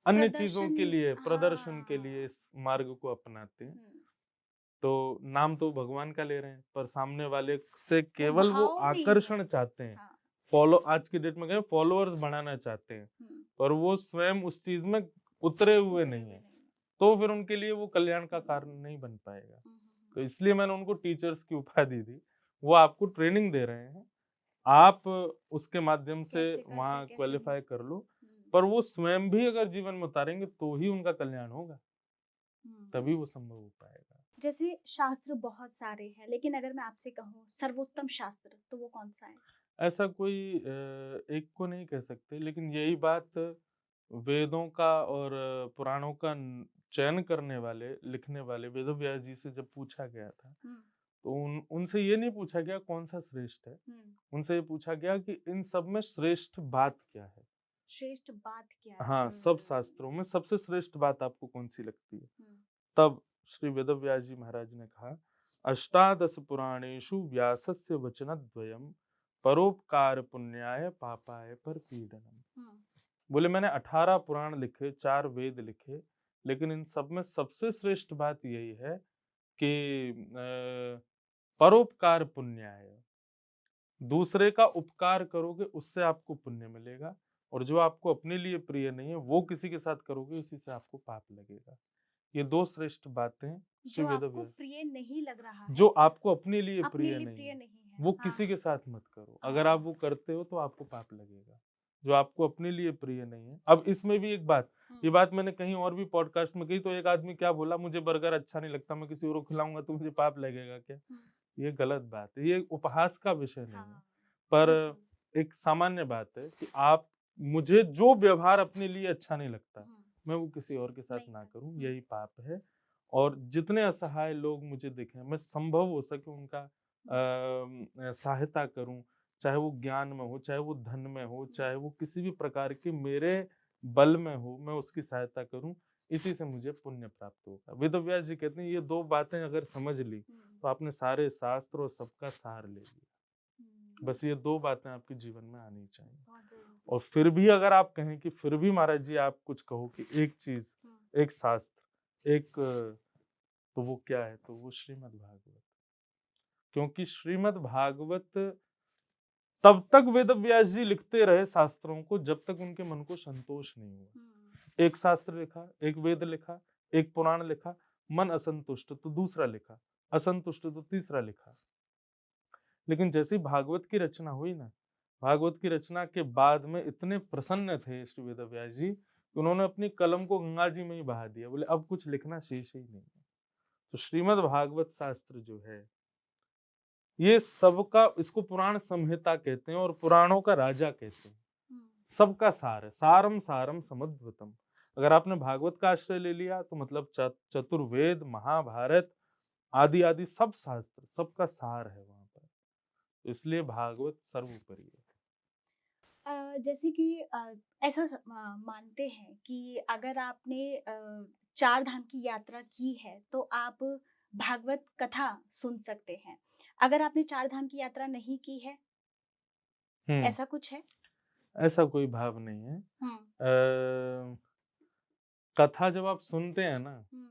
अन्य चीज़ों प्रदर्शन के लिए, प्रदर्शन के लिए हाँ। इस मार्ग को अपनाते हैं। हुँ, तो नाम तो भगवान का ले रहे हैं, पर सामने वाले से वो केवल वो भाव नहीं है। आकर्षण चाहते हैं। हाँ। फॉलो आज की डेट में कहें फॉलोअर्स बढ़ाना चाहते हैं, हुँ, पर वो स्वयं उस चीज़ में उतरे हुए उतरे नहीं हुए हैं। नहीं है। तो फिर उनके लिए वो कल्याण का हुँ, कारण नहीं बन पाएगा। हुँ, हुँ, हुँ। तो इसलिए मैंने उनको टीचर्स की उपाधि दी। वो आपको ट्रेनिंग दे रहे हैं। आप उसके माध्यम से कैसे करते हैं, वहाँ कैसे नहीं? क्वालीफाई कर लो, हुँ, पर वो स्वयं भी अगर जीवन में उतारेंगे तो ही उनका कल्याण होगा, हुँ। तभी वो संभव हो पाएगा। जैसे शास्त्र बहुत सारे हैं, लेकिन अगर मैं आपसे कहूँ सर्वोत्तम शास्त्र, तो वो कौन-सा है? ऐसा कोई एक को नहीं कह सकते, लेकिन यही बात वेदों का और पुराणों का चयन करने वाले, लिखने वाले वेदव्यास जी से जब पूछा गया था, हुँ, तो उनसे ये नहीं पूछा गया कौन सा श्रेष्ठ है। हुँ। उनसे ये पूछा गया कि इन सब में श्रेष्ठ बात क्या है। श्रेष्ठ बात क्या है? हाँ, सब शास्त्रों में सबसे श्रेष्ठ बात आपको कौन सी लगती है। हुँ, तब श्री वेदव्यास जी महाराज ने कहा, अष्टादश पुराणेषु व्यासस्य वचनद्वयम् परोपकार पुण्याय पापाय परपीडनम्। हुँ, बोले मैंने 18 पुराण लिखे, 4 वेद लिखे, लेकिन इन सब में सबसे श्रेष्ठ बात यही है कि परोपकार पुण्याय, दूसरे का उपकार करोगे उससे आपको पुण्य मिलेगा और जो आपको अपने लिए प्रिय नहीं है वो किसी के साथ करोगे उसी से आपको पाप लगेगा। ये 2 श्रेष्ठ बातें श्री जो आपको वेदव्यास, प्रिय नहीं लग रहा जो है, आपको अपने लिए अपने प्रिय लिए नहीं प्रिय है, नहीं है। वो हाँ, किसी के साथ मत करो। अगर आप वो हाँ। करते हो तो आपको पाप लगेगा। जो आपको अपने लिए प्रिय नहीं है। अब इसमें भी एक बात, हुँ, ये बात मैंने कहीं और भी पॉडकास्ट में कही, तो एक आदमी क्या बोला, मुझे बर्गर अच्छा नहीं लगता, मैं किसी और को खिलाऊँगा तो मुझे पाप लगेगा क्या? हुँ, ये गलत बात है। ये उपहास का विषय नहीं है। हाँ, पर बिल्कुल। एक सामान्य बात है कि आप, मुझे जो व्यवहार अपने लिए अच्छा नहीं लगता, हुँ, मैं वो किसी और के साथ नहीं ना कर करूँ, हुँ, यही पाप है। और जितने असहाय लोग मुझे दिखें, मैं संभव हो सके उनका हुँ, सहायता करूँ, चाहे वो ज्ञान में हो, चाहे वो धन में हो, हुँ, चाहे वो किसी भी प्रकार के मेरे बल में हो, मैं उसकी सहायता करूँ, इसी से मुझे पुण्य प्राप्त होगा। वेदव्यास जी कहते हैं ये 2 बातें अगर समझ ली, हुँ, तो आपने सारे शास्त्र और सबका सार ले लिया। हुँ। बस ये 2 बातें आपके जीवन में आनी चाहिए। बहुत ज़रूरी। और फिर भी अगर आप कहें कि फिर भी महाराज जी आप कुछ कहो कि एक चीज़, हुँ, एक शास्त्र, एक तो वो क्या है? तो वो श्रीमद् भागवत। क्योंकि श्रीमद् भागवत तब तक वेद व्यास जी लिखते रहे शास्त्रों को जब तक उनके मन को संतोष नहीं हुआ। एक शास्त्र लिखा, एक वेद लिखा, एक पुराण लिखा, मन असंतुष्ट तो दूसरा लिखा, असंतुष्ट तो तीसरा लिखा। लेकिन जैसे ही भागवत की रचना हुई ना, भागवत की रचना के बाद में इतने प्रसन्न थे श्री वेद व्यास जी कि उन्होंने अपनी कलम को गंगा जी में ही बहा दिया। बोले अब कुछ लिखना शेष ही नहीं है। तो श्रीमद् भागवत शास्त्र जो है, ये सबका, इसको पुराण संहिता कहते हैं और पुराणों का राजा कहते हैं। सबका सार है, सारम सारम समुद्भुतम। अगर आपने भागवत का आश्रय ले लिया तो मतलब चतुर्वेद, महाभारत आदि आदि सब शास्त्र, सबका सार है वहां पर। तो इसलिए भागवत सर्वोपरि है। जैसे कि ऐसा मानते हैं कि अगर आपने चार धाम की यात्रा की है तो आप भागवत कथा सुन सकते हैं। अगर आपने चार धाम की यात्रा नहीं की है, हम्म ऐसा कुछ है? ऐसा कोई भाव नहीं है। हम्म। कथा जब आप सुनते हैं ना, हम्म।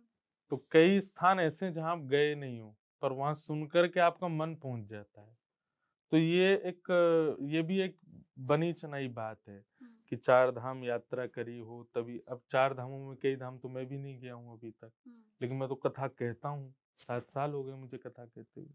तो कई स्थान ऐसे हैं जहां आप गए नहीं हो, पर वहां सुनकर के आपका मन पहुंच जाता है। तो ये भी एक बनी चनाई बात है कि चार धाम यात्रा करी हो तभी। अब चार धामों में कई धाम तो मैं भी नहीं गया हूँ अभी तक, लेकिन मैं तो कथा कहता हूँ। 7 साल हो गए मुझे कथा कहते हुए।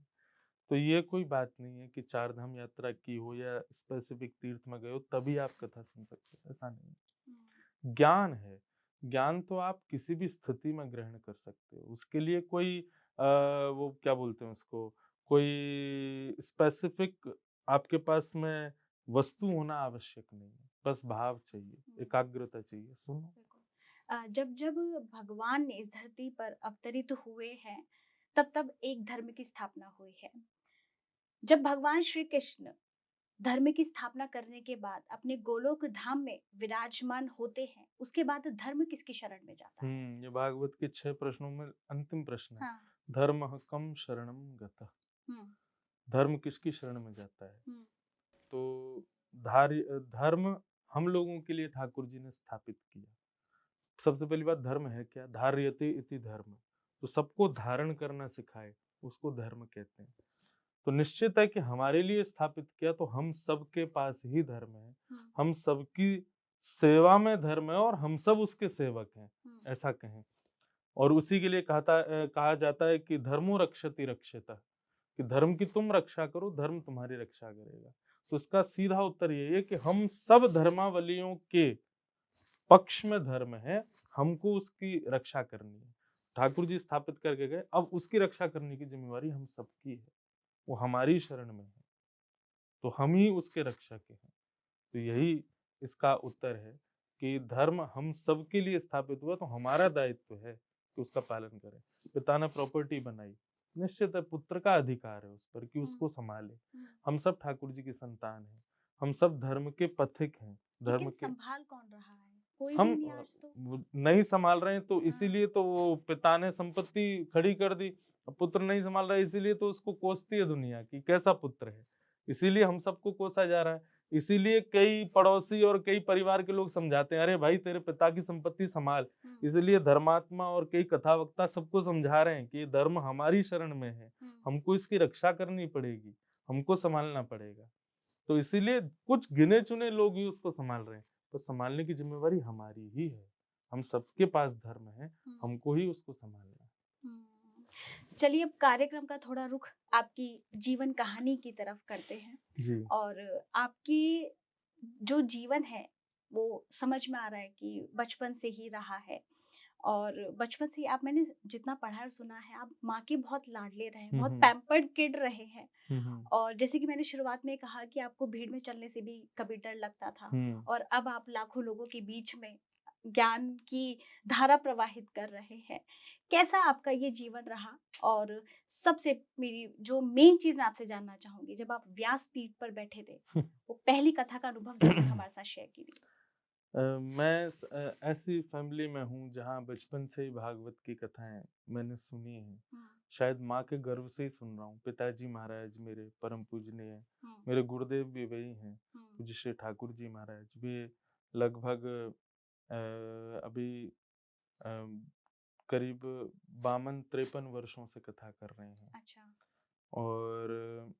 तो ये कोई बात नहीं है कि चार धाम यात्रा की हो या स्पेसिफिक तीर्थ में गए हो तभी आप कथा सुन सकते हो, ऐसा नहीं है। ज्ञान है, ज्ञान तो आप किसी भी स्थिति में ग्रहण कर सकते हो। उसके लिए कोई वो क्या बोलते हैं उसको, कोई स्पेसिफिक आपके पास में वस्तु होना आवश्यक नहीं है। बस भाव चाहिए, एकाग्रता चाहिए, सुनो। जब जब भगवान ने इस धरती पर अवतरित हुए हैं, तब तब एक धर्म की स्थापना हुई है। जब भगवान श्री कृष्ण धर्म की स्थापना करने के बाद अपने गोलोक धाम में विराजमान होते हैं, उसके बाद धर्म किसकी शरण में जाता है? ये भागवत के 6 प्रश्नों में अंतिम प्रश्न है। हाँ। धर्म कम शरणम गतः। हम्म। धर्म किसकी शरण में जाता है? हम्म। तो धर्म हम लोगों के लिए ठाकुर जी ने स्थापित किया। सबसे पहली बात, धर्म है क्या? धार्यते इति धर्म। तो सबको धारण करना सिखाए, उसको धर्म कहते हैं। तो निश्चित है कि हमारे लिए स्थापित किया, तो हम सबके पास ही धर्म है। हम सबकी सेवा में धर्म है और हम सब उसके सेवक हैं, ऐसा कहें। और उसी के लिए कहा जाता है कि धर्मो रक्षति रक्षिता, कि धर्म की तुम रक्षा करो, धर्म तुम्हारी रक्षा करेगा। तो इसका सीधा उत्तर यही है कि हम सब धर्मावलियों के पक्ष में धर्म है, हमको उसकी रक्षा करनी है। ठाकुर जी स्थापित करके गए, अब उसकी रक्षा करने की जिम्मेवारी हम सबकी है। वो हमारी शरण में है, तो हम ही उसके रक्षक हैं। तो यही इसका उत्तर है कि धर्म हम सबके लिए स्थापित हुआ, तो हमारा दायित्व है कि उसका पालन करें। पिता ने प्रॉपर्टी बनाई, निश्चित है पुत्र का अधिकार है उस पर कि उसको संभाले। हम सब ठाकुर जी की संतान हैं, हम सब धर्म के पथिक हैं। धर्म लेकिन के संभाल कौन रहा है? कोई भी हम नहीं आज तो। नहीं संभाल रहे हैं, तो इसीलिए तो वो पिता ने संपत्ति खड़ी कर दी। अब पुत्र नहीं संभाल रहा है, इसीलिए तो उसको कोसती है दुनिया की कैसा पुत्र है। इसीलिए हम सबको कोसा जा रहा है। इसीलिए कई पड़ोसी और कई परिवार के लोग समझाते हैं, अरे भाई तेरे पिता की संपत्ति संभाल। इसलिए धर्मात्मा और कई कथा वक्ता सबको समझा रहे हैं कि ये धर्म हमारी शरण में है, हमको इसकी रक्षा करनी पड़ेगी, हमको संभालना पड़ेगा। तो इसीलिए कुछ गिने चुने लोग ही उसको संभाल रहे हैं, तो संभालने की जिम्मेवारी हमारी ही है। हम सबके पास धर्म है, हमको ही उसको संभालना है। चलिए, अब कार्यक्रम का थोड़ा रुख आपकी जीवन कहानी की तरफ करते हैं। जी। और आपकी जो जीवन है वो समझ में आ रहा है कि बचपन से ही रहा है। और बचपन से ही आप, मैंने जितना पढ़ा और सुना है, आप माँ के बहुत लाडले रहे हैं, बहुत पैम्पर्ड किड रहे हैं। और जैसे कि मैंने शुरुआत में कहा कि आपको भीड़ में चलने से भी कभी डर लगता था, और अब आप लाखों लोगों के बीच में ज्ञान की धारा प्रवाहित कर रहे हैं। कैसा आपका ये जीवन रहा? और सबसे मेरी जो मेन चीज मैं आपसे जानना चाहूंगी, जब आप व्यासपीठ पर बैठे थे, वो पहली कथा का अनुभव जरूर हमारे साथ शेयर कीजिए। ऐसी फैमिली में हूँ जहाँ बचपन से ही भागवत की कथाएं मैंने सुनी हैं। शायद माँ के गर्व से ही सुन रहा हूँ। पिताजी महाराज मेरे परम पूजनीय हैं, मेरे गुरुदेव भी वही हैं, पूज्य श्री ठाकुर जी महाराज भी लगभग अभी अ, करीब 52-53 वर्षों से कथा कर रहे हैं। अच्छा। और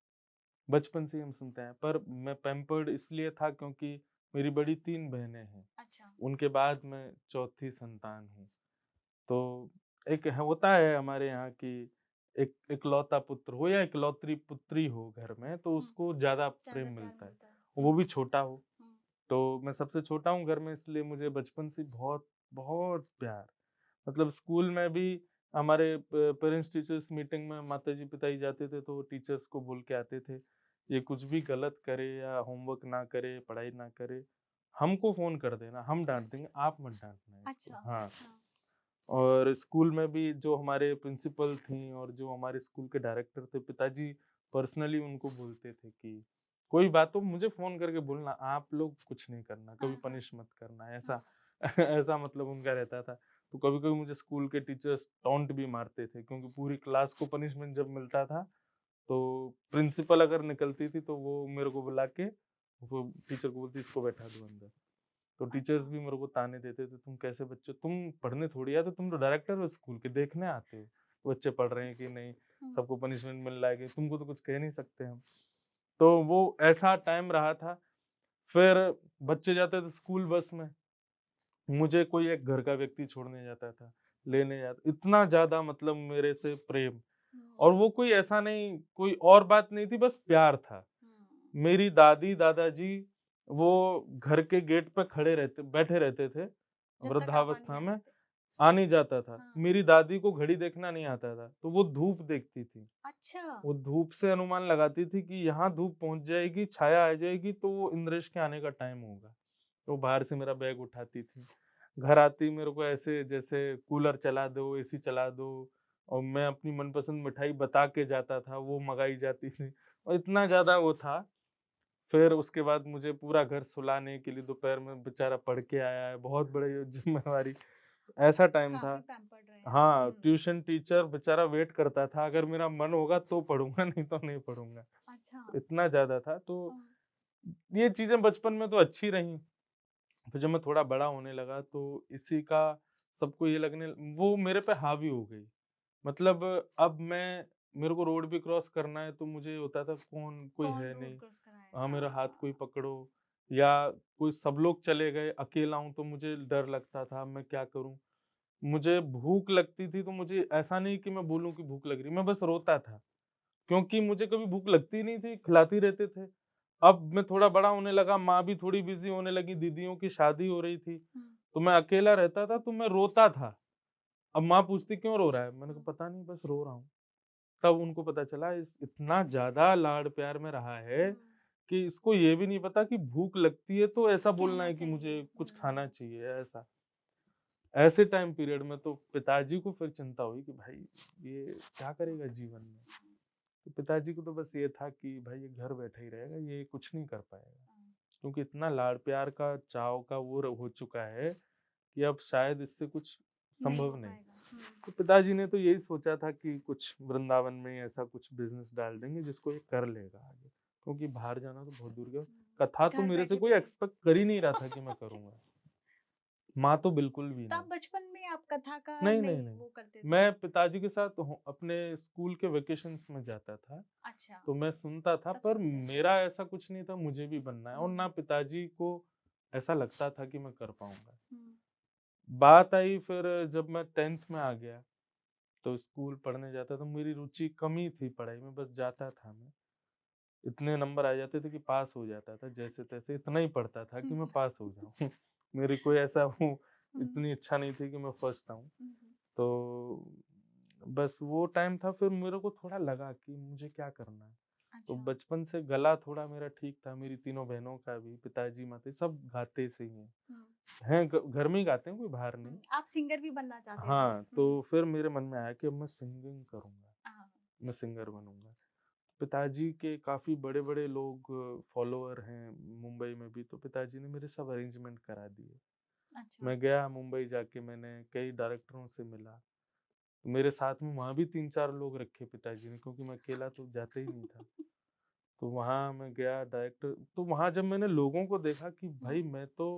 बचपन से ही हम सुनते हैं, पर मैं पैम्पर्ड इसलिए था क्योंकि मेरी बड़ी 3 बहनें हैं। अच्छा। उनके बाद मैं चौथी संतान हूँ। तो एक होता है हमारे यहाँ कि एक इकलौता पुत्र हो या इकलौती पुत्री हो घर में, तो हुँ, उसको ज़्यादा ज़्यादा प्रेम प्यार मिलता है, मिलता है। वो हुँ, भी छोटा हो। हुँ, तो मैं सबसे छोटा हूँ घर में, इसलिए मुझे बचपन से बहुत, बहुत प्यार, मतलब स्कूल में भी हमारे पेरेंट्स टीचर्स मीटिंग में माताजी पिताजी जाते थे तो टीचर्स को बोल के आते थे, ये कुछ भी गलत करे या होमवर्क ना करे, पढ़ाई ना करे, हमको फ़ोन कर देना, हम डाँट अच्छा, देंगे, आप मत डाँटना इसको। अच्छा, हाँ। हाँ, और स्कूल में भी जो हमारे प्रिंसिपल थीं और जो हमारे स्कूल के डायरेक्टर थे, पिताजी पर्सनली उनको बोलते थे कि कोई बात हो मुझे फ़ोन करके बोलना, आप लोग कुछ नहीं करना, कभी हाँ, हाँ, पनिश मत करना, ऐसा हाँ, ऐसा मतलब उनका रहता था। तो कभी-कभी मुझे स्कूल के टीचर्स टॉन्ट भी मारते थे क्योंकि पूरी क्लास को पनिशमेंट जब मिलता था, तो प्रिंसिपल अगर निकलती थी तो वो मेरे को बुला के वो टीचर को बोलती इसको बैठा दो अंदर। तो टीचर्स अच्छा, भी मेरे को ताने देते थे, तुम कैसे बच्चे, तुम पढ़ने थोड़ी आते, तुम तो डायरेक्टर हो स्कूल के, देखने आते हो बच्चे पढ़ रहे हैं कि नहीं, हुँ, सबको पनिशमेंट मिल रहा है कि तुमको तो कुछ कह नहीं सकते हम। तो वो ऐसा टाइम रहा था। फिर बच्चे जाते थे स्कूल बस में, मुझे कोई एक घर का व्यक्ति छोड़ने जाता था, लेने जाता, इतना ज़्यादा मतलब मेरे से प्रेम, हुँ, और वो कोई ऐसा नहीं, कोई और बात नहीं थी, बस प्यार था। हुँ, मेरी दादी, दादाजी वो घर के गेट पे बैठे रहते थे, जब तक आप आ नहीं वृद्धावस्था में, जाते थे। आ नहीं जाता था। हाँ, मेरी दादी को घड़ी देखना नहीं आता था, तो वो धूप देखती थी। अच्छा, वो धूप से अनुमान लगाती थी कि यहाँ धूप पहुँच जाएगी, छाया आ जाएगी तो वो इंद्रेश के आने का टाइम होगा। तो बाहर से मेरा बैग उठाती थी। घर आती मेरे को ऐसे जैसे कूलर चला दो, एसी चला दो, और मैं अपनी मनपसंद मिठाई बता के जाता था, वो मँगाई जाती थी, और इतना ज़्यादा वो था। फिर उसके बाद मुझे पूरा घर सुलाने के लिए दोपहर में बेचारा पढ़ के आया है, बहुत बड़ी ज़िम्मेवारी, ऐसा टाइम था। काफ़ी पैम्पर्ड रहे आप। हाँ, हुँ, ट्यूशन टीचर बेचारा वेट करता था, अगर मेरा मन होगा तो पढ़ूँगा, नहीं तो नहीं पढ़ूँगा। अच्छा, इतना ज़्यादा था, तो हुँ, ये चीज़ें बचपन में तो अच्छी रहीं। फिर जब मैं थोड़ा बड़ा होने लगा तो इसी का सबको ये लगने, वो मेरे पे हावी हो गई। मतलब अब मेरे को रोड भी क्रॉस करना है तो मुझे होता था कौन, कोई कौन है रोड नहीं, क्रॉस कराए? हाँ, मेरा हाथ कोई हाँ, पकड़ो, या कोई, सब लोग चले गए, अकेला हूँ तो मुझे डर लगता था, मैं क्या करूँ? मुझे भूख लगती थी तो मुझे ऐसा नहीं कि मैं बोलूँ कि भूख लग रही है, मैं बस रोता था, क्योंकि मुझे कभी भूख लगती नहीं थी, खिलाती रहते थे। अब मैं थोड़ा बड़ा होने लगा, माँ भी थोड़ी बिज़ी होने लगी, दीदियों की शादी हो रही थी, हुँ, तो मैं अकेला रहता था तो मैं रोता था। अब माँ पूछती क्यों रो रहा है? मैंने हुँ, कहा पता नहीं, बस रो रहा हूँ। तब उनको पता चला इस इतना ज़्यादा लाड प्यार में रहा है हुँ, कि इसको ये भी नहीं पता कि भूख लगती है तो ऐसा बोलना कहना है कि चाहिए। मुझे कुछ खाना हुँ, चाहिए, ऐसा। ऐसे टाइम पीरियड में तो पिताजी को फिर चिंता हुई कि भाई ये क्या करेगा जीवन में? हुँ, तो पिताजी को तो बस ये था कि भाई ये घर बैठा ही रहेगा, ये कुछ नहीं कर पाएगा। हुँ, क्योंकि इतना लाड़ प्यार का, चाव का वो हो चुका है कि अब शायद इससे कुछ नहीं हो संभव नहीं। पाएगा। हुँ, तो पिताजी ने तो यही सोचा था कि कुछ वृंदावन में ही ऐसा कुछ बिज़नेस डाल देंगे जिसको ये कर लेगा आगे। क्योंकि बाहर जाना तो बहुत दूर का, कथा हुँ, तो घर मेरे से कोई बैठे-बैठे एक्सपेक्ट कर ही नहीं रहा था कि मैं करूँगा। माँ तो बिल्कुल भी तो नहीं। आप बचपन में आप कथा का नहीं, नहीं, नहीं नहीं। वो करते थे? मैं पिताजी के साथ अपने स्कूल के वैकेशंस में जाता था, अच्छा, तो मैं सुनता था, तब पर सुनते थे। मेरा ऐसा कुछ नहीं था मुझे भी बनना है, और ना हुँ, पिताजी को ऐसा लगता था कि मैं कर पाऊँगा। हुँ, बात आई फिर जब मैं 10th में आ गया, तो स्कूल पढ़ने जाता तो मेरी रुचि कम ही थी पढ़ाई में, बस जाता था मैं। इतने नंबर आ जाते थे कि पास हो जाता था, जैसे-तैसे इतना ही पढ़ता था हुँ, कि मैं पास हो जाऊँ। मेरी कोई ऐसा वो हुँ, इतनी इच्छा नहीं थी कि मैं फर्स्ट आऊँ। हुँ, हुँ, तो बस वो टाइम था, फिर मेरे को थोड़ा लगा कि मुझे क्या करना है। तो अच्छा, बचपन से गला थोड़ा मेरा ठीक था, मेरी तीनों बहनों का भी, पिताजी, माताजी सब गाते से ही हैं। हुँ, घर में ही गाते हैं, कोई बाहर नहीं। आप सिंगर भी बनना चाहते थे? हाँ, तो फिर मेरे मन में आया कि अब मैं सिंगिंग करूँगा, हाँ, मैं सिंगर बनूँगा। पिताजी के काफ़ी बड़े-बड़े लोग फॉलोवर हैं मुंबई में भी, तो पिताजी ने मेरे सब अरेंजमेंट करा दिए। अच्छा, मैं गया मुंबई, जाके मैंने कई डायरेक्टरों से मिला। मेरे साथ में वहाँ भी 3-4 लोग रखे पिताजी ने, क्योंकि मैं अकेला तो जाता ही नहीं था। तो वहाँ मैं गया डायरेक्टर, तो वहाँ जब मैंने लोगों को देखा कि हुँ, भाई मैं तो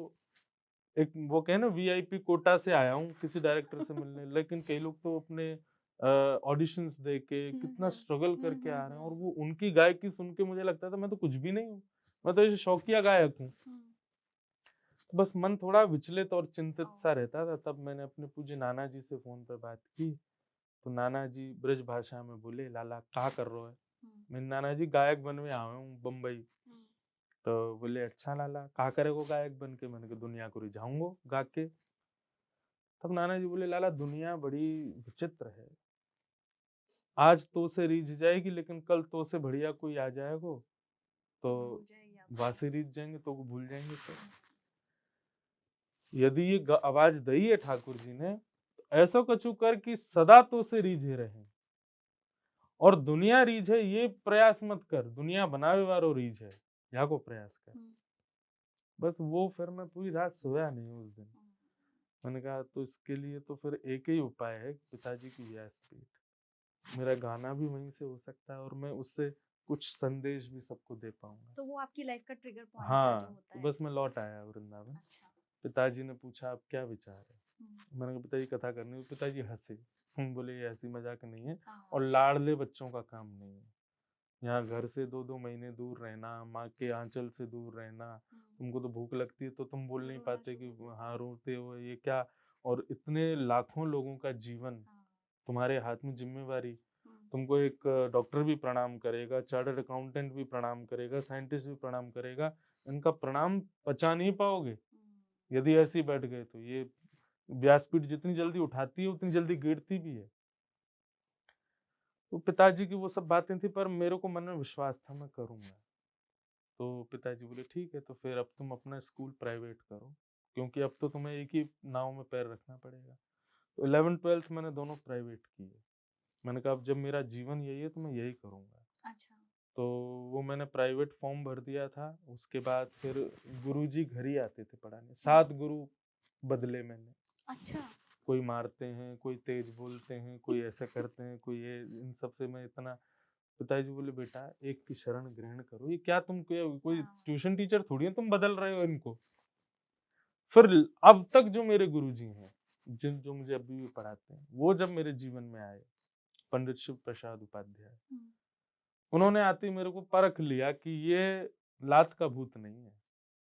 एक वो कहे ना वीआईपी कोटा से आया हूँ किसी डायरेक्टर से मिलने, लेकिन कई लोग तो अपने ऑडिशंस दे के कितना स्ट्रगल करके आ रहे हैं, और हम्म। वो उनकी गायकी सुन के मुझे लगता था मैं तो कुछ भी नहीं हूँ, मैं तो ऐसे शौकिया गायक हूँ। बस मन थोड़ा विचलित और चिंतित सा रहता था। तब मैंने अपने पूज्य नाना जी से फोन पे बात की, तो नाना जी ब्रज भाषा में बोले, लाला का कर रहे हो? मैंने, नाना जी गायक बनवे आवे हूँ बम्बई। तो बोले, अच्छा लाला का करेगो गायक बन के? मैंने कहा, दुनिया को रिझाऊंगो गा के। तब नाना जी बोले, लाला दुनिया बड़ी विचित्र है, आज तो से रीझ जाएगी, लेकिन कल तो से बढ़िया कोई आ जाएगो तो वासी रीझ जाएंगे, तो वो भूल जाएंगे। तो यदि ये आवाज दई है ठाकुर जी ने, तो ऐसा कछु कर कि सदा तो से रीझे रहे, और दुनिया रीझ है ये प्रयास मत कर, दुनिया बनावे वालो रीझ है, या को प्रयास कर। बस वो फिर मैं पूरी रात सोया नहीं उस दिन। मैंने कहा तो इसके लिए तो फिर एक ही उपाय है, पिताजी की व्यासपीठ, मेरा गाना भी वहीं से हो सकता है, और मैं उससे कुछ संदेश भी सबको दे पाऊंगा। तो वो आपकी लाइफ का ट्रिगर पॉइंट था जो हाँ, होता तो है। बस मैं लौट आया वृंदावन। अच्छा। पिताजी ने पूछा, आप क्या विचार है? मैंने कहा, पिताजी कथा करनी है। पिताजी हंसे, हम बोले, ये हंसी मजाक नहीं है, और लाडले बच्चों का काम नहीं है। यहाँ घर से 2-2 महीने दूर रहना, माँ के आंचल से दूर रहना, तुमको तो भूख लगती है तो तुम बोल नहीं पाते कि हाँ रोते हो, ये क्या? और इतने लाखों लोगों का जीवन तुम्हारे हाथ में, जिम्मेवारी। तुमको एक डॉक्टर भी प्रणाम करेगा, चार्टर्ड अकाउंटेंट भी प्रणाम करेगा, साइंटिस्ट भी प्रणाम करेगा, इनका प्रणाम पचा नहीं पाओगे यदि ऐसे ही बैठ गए तो। ये व्यासपीठ जितनी जल्दी उठाती है उतनी जल्दी गिरती भी है। तो पिताजी की वो सब बातें थी, पर मेरे को मन में विश्वास था मैं करूंगा। तो पिताजी बोले, ठीक है, तो फिर अब तुम अपना स्कूल प्राइवेट करो, क्योंकि अब तो तुम्हें एक ही नाव में पैर रखना पड़ेगा। तो 11th-12th मैंने दोनों प्राइवेट किए। मैंने कहा अब जब मेरा जीवन यही है तो मैं यही करूंगा। अच्छा। तो वो मैंने प्राइवेट फॉर्म भर दिया था। उसके बाद फिर गुरुजी घर ही आते थे पढ़ाने। 7 गुरु बदले मैंने। अच्छा। कोई मारते हैं, कोई तेज बोलते हैं, कोई ऐसे करते हैं, कोई ये, इन सब से मैं इतना। पिताजी बोले, बेटा एक की शरण ग्रहण करो, ये क्या तुम कोई ट्यूशन टीचर थोड़ी है, तुम बदल रहे हो इनको। फिर अब तक जो मेरे गुरुजी हैं, जिन जो मुझे अभी भी पढ़ाते हैं, वो जब मेरे जीवन में आए, पंडित शिव प्रसाद उपाध्याय, उन्होंने आते ही मेरे को परख लिया कि ये लात का भूत नहीं है,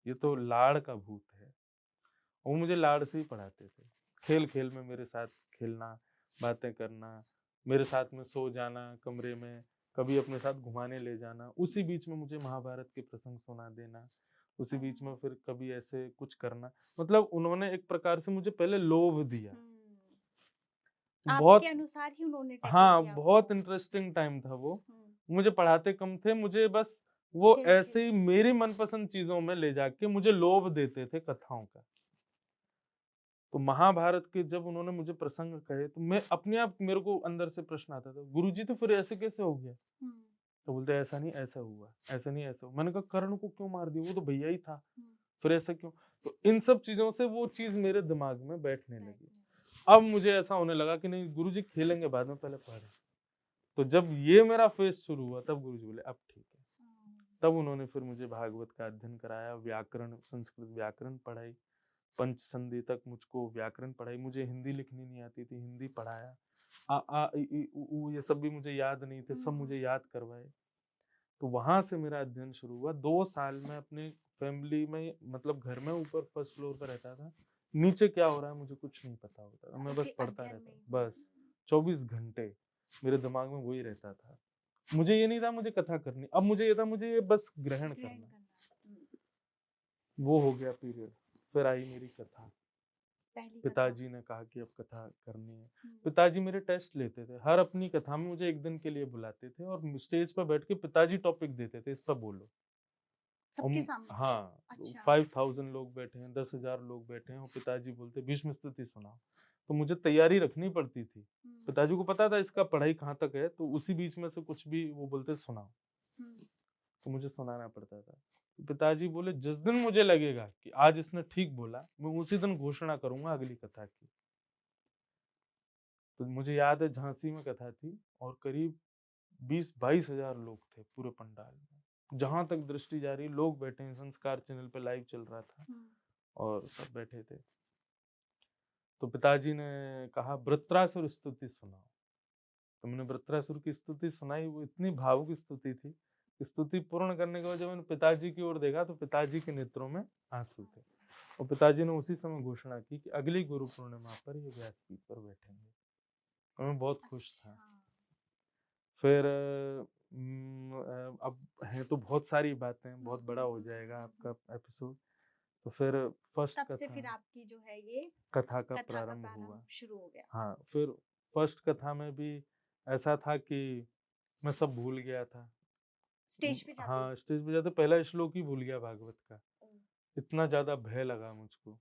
ये तो लाड़ का भूत है। वो मुझे लाड़ से ही पढ़ाते थे, खेल खेल में मेरे साथ खेलना, बातें करना, मेरे साथ में सो जाना कमरे में, कभी अपने साथ घुमाने ले जाना, उसी बीच में मुझे महाभारत के प्रसंग सुना देना, उसी बीच में फिर कभी ऐसे कुछ करना। मतलब उन्होंने एक प्रकार से मुझे पहले लोभ दिया। आपके बहुत, अनुसार ही उन्होंने टैकल हाँ, किया बहुत आपको। इंटरेस्टिंग टाइम था वो। मुझे पढ़ाते कम थे, मुझे बस वो खेल ऐसे ही मेरी मनपसंद चीजों में ले जाके मुझे लोभ देते थे कथाओं का। तो महाभारत के जब उन्होंने मुझे प्रसंग कहे, तो मैं अपने आप, मेरे को अंदर से प्रश्न आता था, गुरुजी तो फिर ऐसे कैसे हो गया? तो बोलते, ऐसा नहीं ऐसा हुआ, ऐसा नहीं ऐसा हुआ। मैंने कहा, कर्ण को क्यों मार दिया? वो तो भैया ही था, फिर ऐसा क्यों? तो इन सब चीजों से वो चीज मेरे दिमाग में बैठने लगी। अब मुझे ऐसा होने लगा कि नहीं, गुरुजी खेलेंगे बाद में, पहले पढ़े। तो जब ये मेरा फेस शुरू हुआ, तब गुरुजी बोले अब ठीक है। तब उन्होंने फिर मुझे भागवत का अध्ययन कराया, व्याकरण, संस्कृत व्याकरण पढ़ाई, पंच संधि तक मुझको व्याकरण पढ़ाई। मुझे हिंदी लिखनी नहीं आती थी, हिंदी पढ़ाया। आ इ ई उ ऊ ये सब भी मुझे याद नहीं थे, सब मुझे याद करवाए। तो वहां से मेरा अध्ययन शुरू हुआ। 2 साल में अपने फैमिली में, मतलब घर में ऊपर फर्स्ट फ्लोर पर रहता था, नीचे क्या हो रहा है मुझे कुछ नहीं पता होता था, मैं बस पढ़ता रहता, बस 24 घंटे मेरे दिमाग में वही रहता था। मुझे ये नहीं था मुझे कथा करनी, अब मुझे ये था मुझे ये बस ग्रहण करना। वो हो गया पीरियड, फिर आई मेरी कथा। पिताजी ने कहा कि अब कथा करनी है। पिताजी मेरे टेस्ट लेते थे, हर अपनी कथा में मुझे एक दिन के लिए बुलाते थे, और स्टेज पर बैठ के पिताजी टॉपिक देते थे, इस पर बोलो। सबके सामने? हाँ, अच्छा। 5000 लोग बैठे हैं, 10,000 लोग बैठे हैं, और पिताजी बोलते भीष्म स्तुति सुनाओ। तो मुझे तैयारी रखनी पड़ती थी। पिताजी को पता था इसका पढ़ाई कहाँ तक है, तो उसी बीच में से कुछ भी वो बोलते सुनाओ, तो मुझे सुनाना पड़ता था। तो पिताजी बोले, जिस दिन मुझे लगेगा कि आज इसने ठीक बोला, मैं उसी दिन घोषणा करूंगा अगली कथा की। तो मुझे याद है झांसी में कथा थी, और करीब 20-22 हजार लोग थे पूरे पंडाल में। जहां तक दृष्टि जा रही, लोग बैठे हैं, संस्कार चैनल पे लाइव चल रहा था, और सब बैठे थे। तो पिताजी ने कहा, वृत्रासुर स्तुति सुनाओ। तो मैंने वृत्रासुर की स्तुति सुनाई, वो इतनी भावुक स्तुति थी। स्तुति पूर्ण करने के बाद जब मैंने पिताजी की ओर देखा तो पिताजी के नेत्रों में आंसू थे। और पिताजी ने उसी समय घोषणा की कि अगली गुरु पूर्णिमा पर ये व्यासपीठ पर बैठेंगे। और मैं बहुत खुश था। अच्छा। फिर अब हैं तो बहुत सारी बातें, बहुत बड़ा हो जाएगा आपका एपिसोड। तो फिर फर्स्ट तब से फिर कथा आपकी जो है ये कथा का कथा का प्रारंभ हुआ। प्रारंभ शुरू हो गया। हाँ, फिर फर्स्ट कथा में भी ऐसा था कि मैं सब भूल गया था। स्टेज पे जाते ही? हाँ, स्टेज पे जाते पहला श्लोक ही भूल गया भागवत का। ओ, इतना ज़्यादा भय लगा मुझको।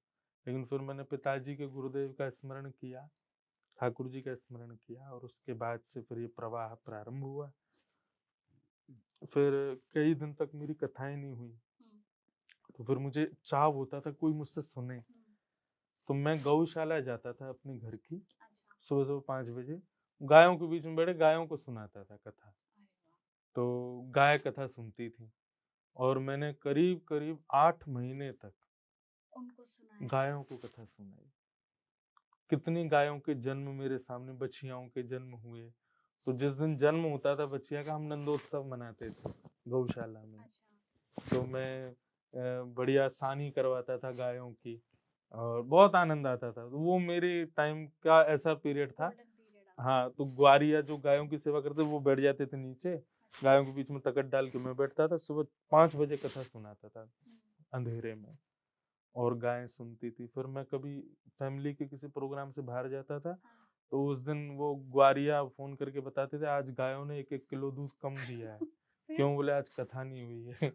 लेकिन फिर मैंने पिताजी के गुरुदेव का स्मरण किया, ठाकुर जी का स्मरण किया और उसके बाद से फिर ये प्रवाह प्रारंभ हुआ। फिर कई दिन तक मेरी कथाएँ नहीं हुई। हम्म, तो फिर मुझे चाव होता था कोई मुझसे सुने। हम्म, तो मैं गौशाला जाता था अपने घर की, अच्छा। सुबह-सुबह 5 बजे। गायों के बीच में बैठे गायों को सुनाता था कथा। अरे वाह। तो गाय कथा सुनती थी और मैंने करीब-करीब 8 महीने तक उनको सुनाया। गायों को कथा सुनाई। कितनी गायों के जन्म मेरे सामने, बछियाओं के जन्म हुए। तो जिस दिन जन्म होता था बछिया का, हम नंदोत्सव मनाते थे गौशाला में। अच्छा। तो मैं बढ़िया सानी करवाता था गायों की और बहुत आनंद आता था। तो वो मेरे टाइम का ऐसा पीरियड था। गोल्डन पीरियड आप। हाँ, तो ग्वारिया जो गायों की सेवा करते वो बैठ जाते थे नीचे, गायों के बीच में तकत डाल के मैं बैठता था, सुबह 5 बजे कथा सुनाता था अंधेरे में और गायें सुनती थी। फिर मैं कभी फैमिली के किसी प्रोग्राम से बाहर जाता था, हाँ। तो उस दिन वो ग्वारिया फ़ोन करके बताते थे आज गायों ने 1-1 किलो दूध कम दिया है। फिर? क्यों? बोले आज कथा नहीं हुई है।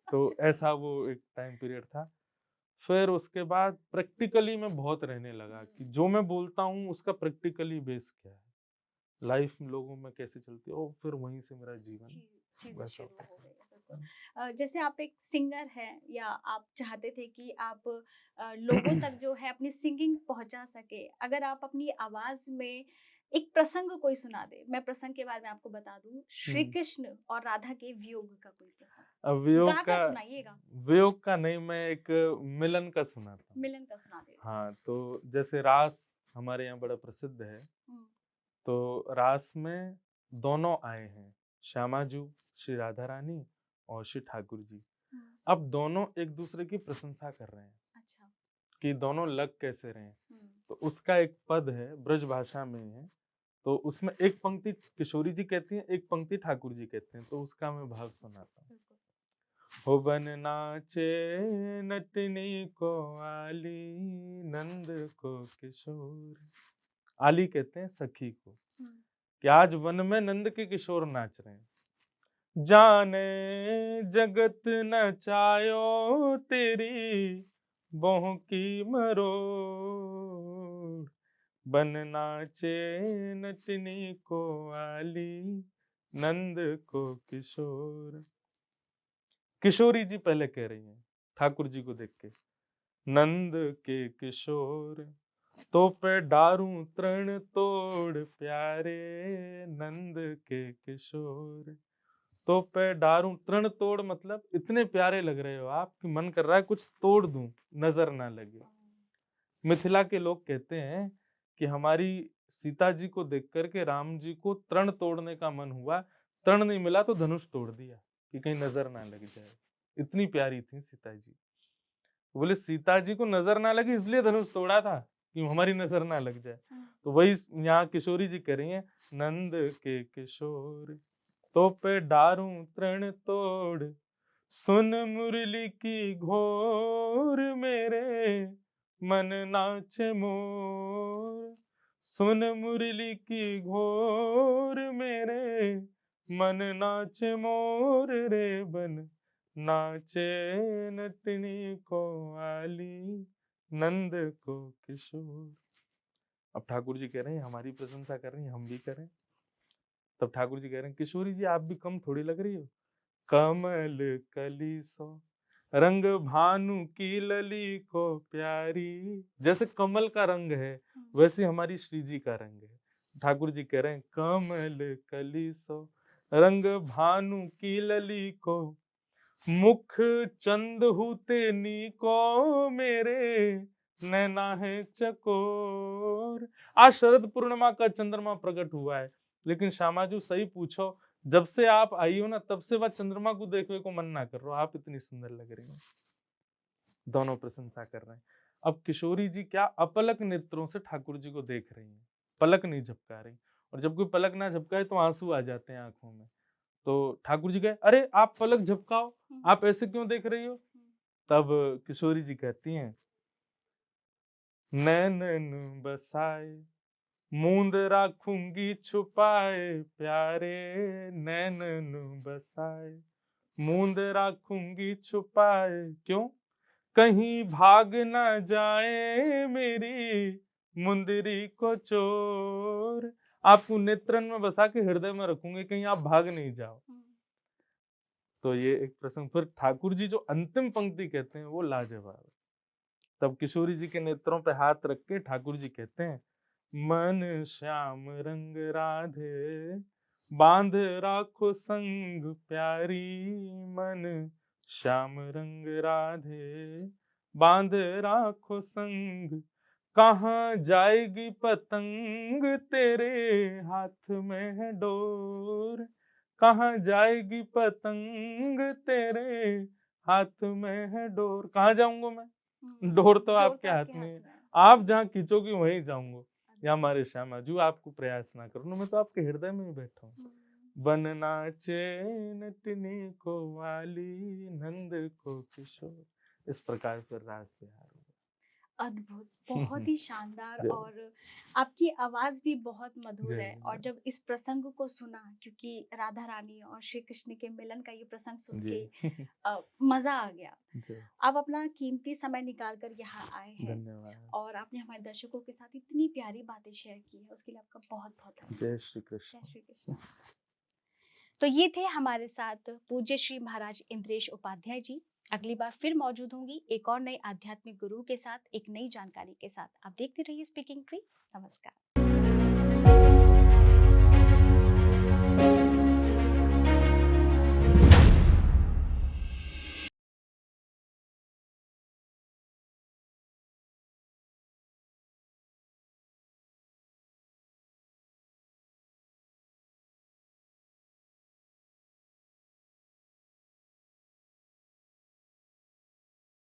तो ऐसा वो एक टाइम पीरियड था। फिर उसके बाद प्रैक्टिकली मैं बहुत रहने लगा कि जो मैं बोलता हूँ उसका प्रैक्टिकली बेस क्या है, लाइफ में लोगों में कैसे चलती है, और फिर वहीं से मेरा जीवन चीजें वैसा शुरू हो होता गई है। है, बिल्कुल। जैसे आप एक सिंगर हैं या आप चाहते थे कि आप लोगों तक जो है अपनी सिंगिंग पहुंचा सके, अगर आप अपनी आवाज में एक प्रसंग कोई सुना दे। मैं प्रसंग के बारे में आपको बता दूं, श्री हुँ। कृष्ण और राधा के वियोग का कोई अब प्रसंग गाकर सुनाइएगा। वियोग का नहीं, मैं एक मिलन का सुनाता हूँ। मिलन का सुना दे। हाँ, तो जैसे रास हमारे यहाँ बड़ा प्रसिद्ध है, हम्म, तो रास में दोनों आए हैं, श्यामाजू, श्री राधा रानी और श्री ठाकुर जी। हम्म, अब दोनों एक दूसरे की प्रशंसा कर रहे हैं अच्छा। कि दोनों लग कैसे रहे हैं। हम्म, तो उसका एक पद है, ब्रज भाषा में है, तो उसमें एक पंक्ति किशोरी जी कहती हैं, एक पंक्ति ठाकुर जी कहते हैं, तो उसका मैं भाव सुनाता हूँ। बिल्कुल। हो बन नाचे नटनी को आली, नंद को किशोर। आली कहते हैं सखी को, हम्म, कि आज वन में नंद के किशोर नाच रहे हैं। जाने जगत नचायो तेरी बहु की मरोड़, बन नाचे नटनी को आली, नंद को किशोर। किशोरी जी पहले कह रही हैं ठाकुर जी को देख के, नंद के किशोर तो पे डारू तृण तोड़ प्यारे, नंद के किशोर तो पे डारू तृण तोड़, मतलब इतने प्यारे लग रहे हो आप कि मन कर रहा है कुछ तोड़ दूं, नजर ना लगे। मिथिला के लोग कहते हैं कि हमारी सीता जी को देख करके राम जी को तृण तोड़ने का मन हुआ, तृण नहीं मिला तो धनुष तोड़ दिया कि कहीं नजर ना लग जाए। इतनी प्यारी थी सीता जी। बोले सीता जी को नजर ना लगी इसलिए धनुष तोड़ा था कि हमारी नजर ना लग जाए। तो वही यहाँ किशोरी जी कह रही हैं, नंद के किशोर तो पे डारू तृण तोड़, सुन मुरली की घोर मेरे, मन नाचे मोर। सुन मुरली की घोर मेरे, मन नाचे मोर रे, बन नाचे नटनी को आली, नंद को किशोर। अब ठाकुर जी कह रहे हैं हमारी प्रशंसा कर रही हैं, हम भी करें। तब ठाकुर जी कह रहे हैं किशोरी जी आप भी कम थोड़ी लग रही हो। कमल कली सो रंग भानु की लली को प्यारी, जैसे कमल का रंग है वैसे हमारी श्री जी का रंग है। ठाकुर जी कह रहे हैं कमल कली सो रंग भानु की लली को, मुख चंद हुते नी को मेरे, नैना है चकोर। आज शरद पूर्णिमा का चंद्रमा प्रकट हुआ है, लेकिन श्यामाजू सही पूछो, जब से आप आई हो ना तब से वह चंद्रमा को देखने को मन ना कर रहा, आप इतनी सुंदर लग रही हैं। दोनों प्रशंसा कर रहे हैं। अब किशोरी जी क्या अपलक नेत्रों से ठाकुर जी को देख रही हैं, पलक नहीं झपका रही। और जब कोई पलक ना झपकाए तो आंसू आ जाते हैं आंखों में। तो ठाकुर जी कहे, अरे आप पलक झपकाओ, आप ऐसे क्यों देख रही हो? तब किशोरी जी कहती हैं, नैनन बसाए मूंद राखूंगी छुपाए प्यारे, नैनन बसाए मूंद राखूंगी छुपाए। क्यों? कहीं भाग ना जाए मेरी मुंदरी को चोर। आपको नेत्रन में बसा के हृदय में रखूंगे, कहीं आप भाग नहीं जाओ। तो ये एक प्रसंग। फिर ठाकुर जी जो अंतिम पंक्ति कहते हैं वो लाजवाब है। तब किशोरी जी के नेत्रों पे हाथ रख के ठाकुर जी कहते हैं, मन श्याम रंग राधे बांध राखो संग प्यारी, मन श्याम रंग राधे बांध राखो संग। कहाँ जाएगी पतंग तेरे हाथ में है डोर, कहाँ जाएगी पतंग तेरे हाथ में है डोर। कहाँ जाऊंगा मैं? डोर तो आपके हाथ में है, आप जहाँ खींचोगी वहीं जाऊंगा। या हमारे श्यामाजू आपको प्रयास ना करो, मैं तो आपके हृदय में ही बैठा हूँ। बन नाचे नटनी को वाली नंद को किशोर। इस प्रकार फिर रास बिहार हुआ। अद्भुत, बहुत ही शानदार। जय और आपकी आवाज भी बहुत मधुर है। और जय जब इस प्रसंग को सुना, क्योंकि राधा रानी और श्री कृष्ण के मिलन का ये प्रसंग सुन के जय मजा आ गया। जय। आप अपना कीमती समय निकाल कर यहाँ आए हैं धन्यवाद। और आपने हमारे दर्शकों के साथ इतनी प्यारी बातें शेयर की है, उसके लिए आपका बहुत बहुत धन्यवाद। जय श्री जय कृष्ण। श्री कृष्ण। तो ये थे हमारे साथ पूज्य श्री महाराज इंद्रेश उपाध्याय जी। अगली बार फिर मौजूद होंगी एक और नए आध्यात्मिक गुरु के साथ, एक नई जानकारी के साथ। आप देखते रहिए स्पीकिंग ट्री। नमस्कार।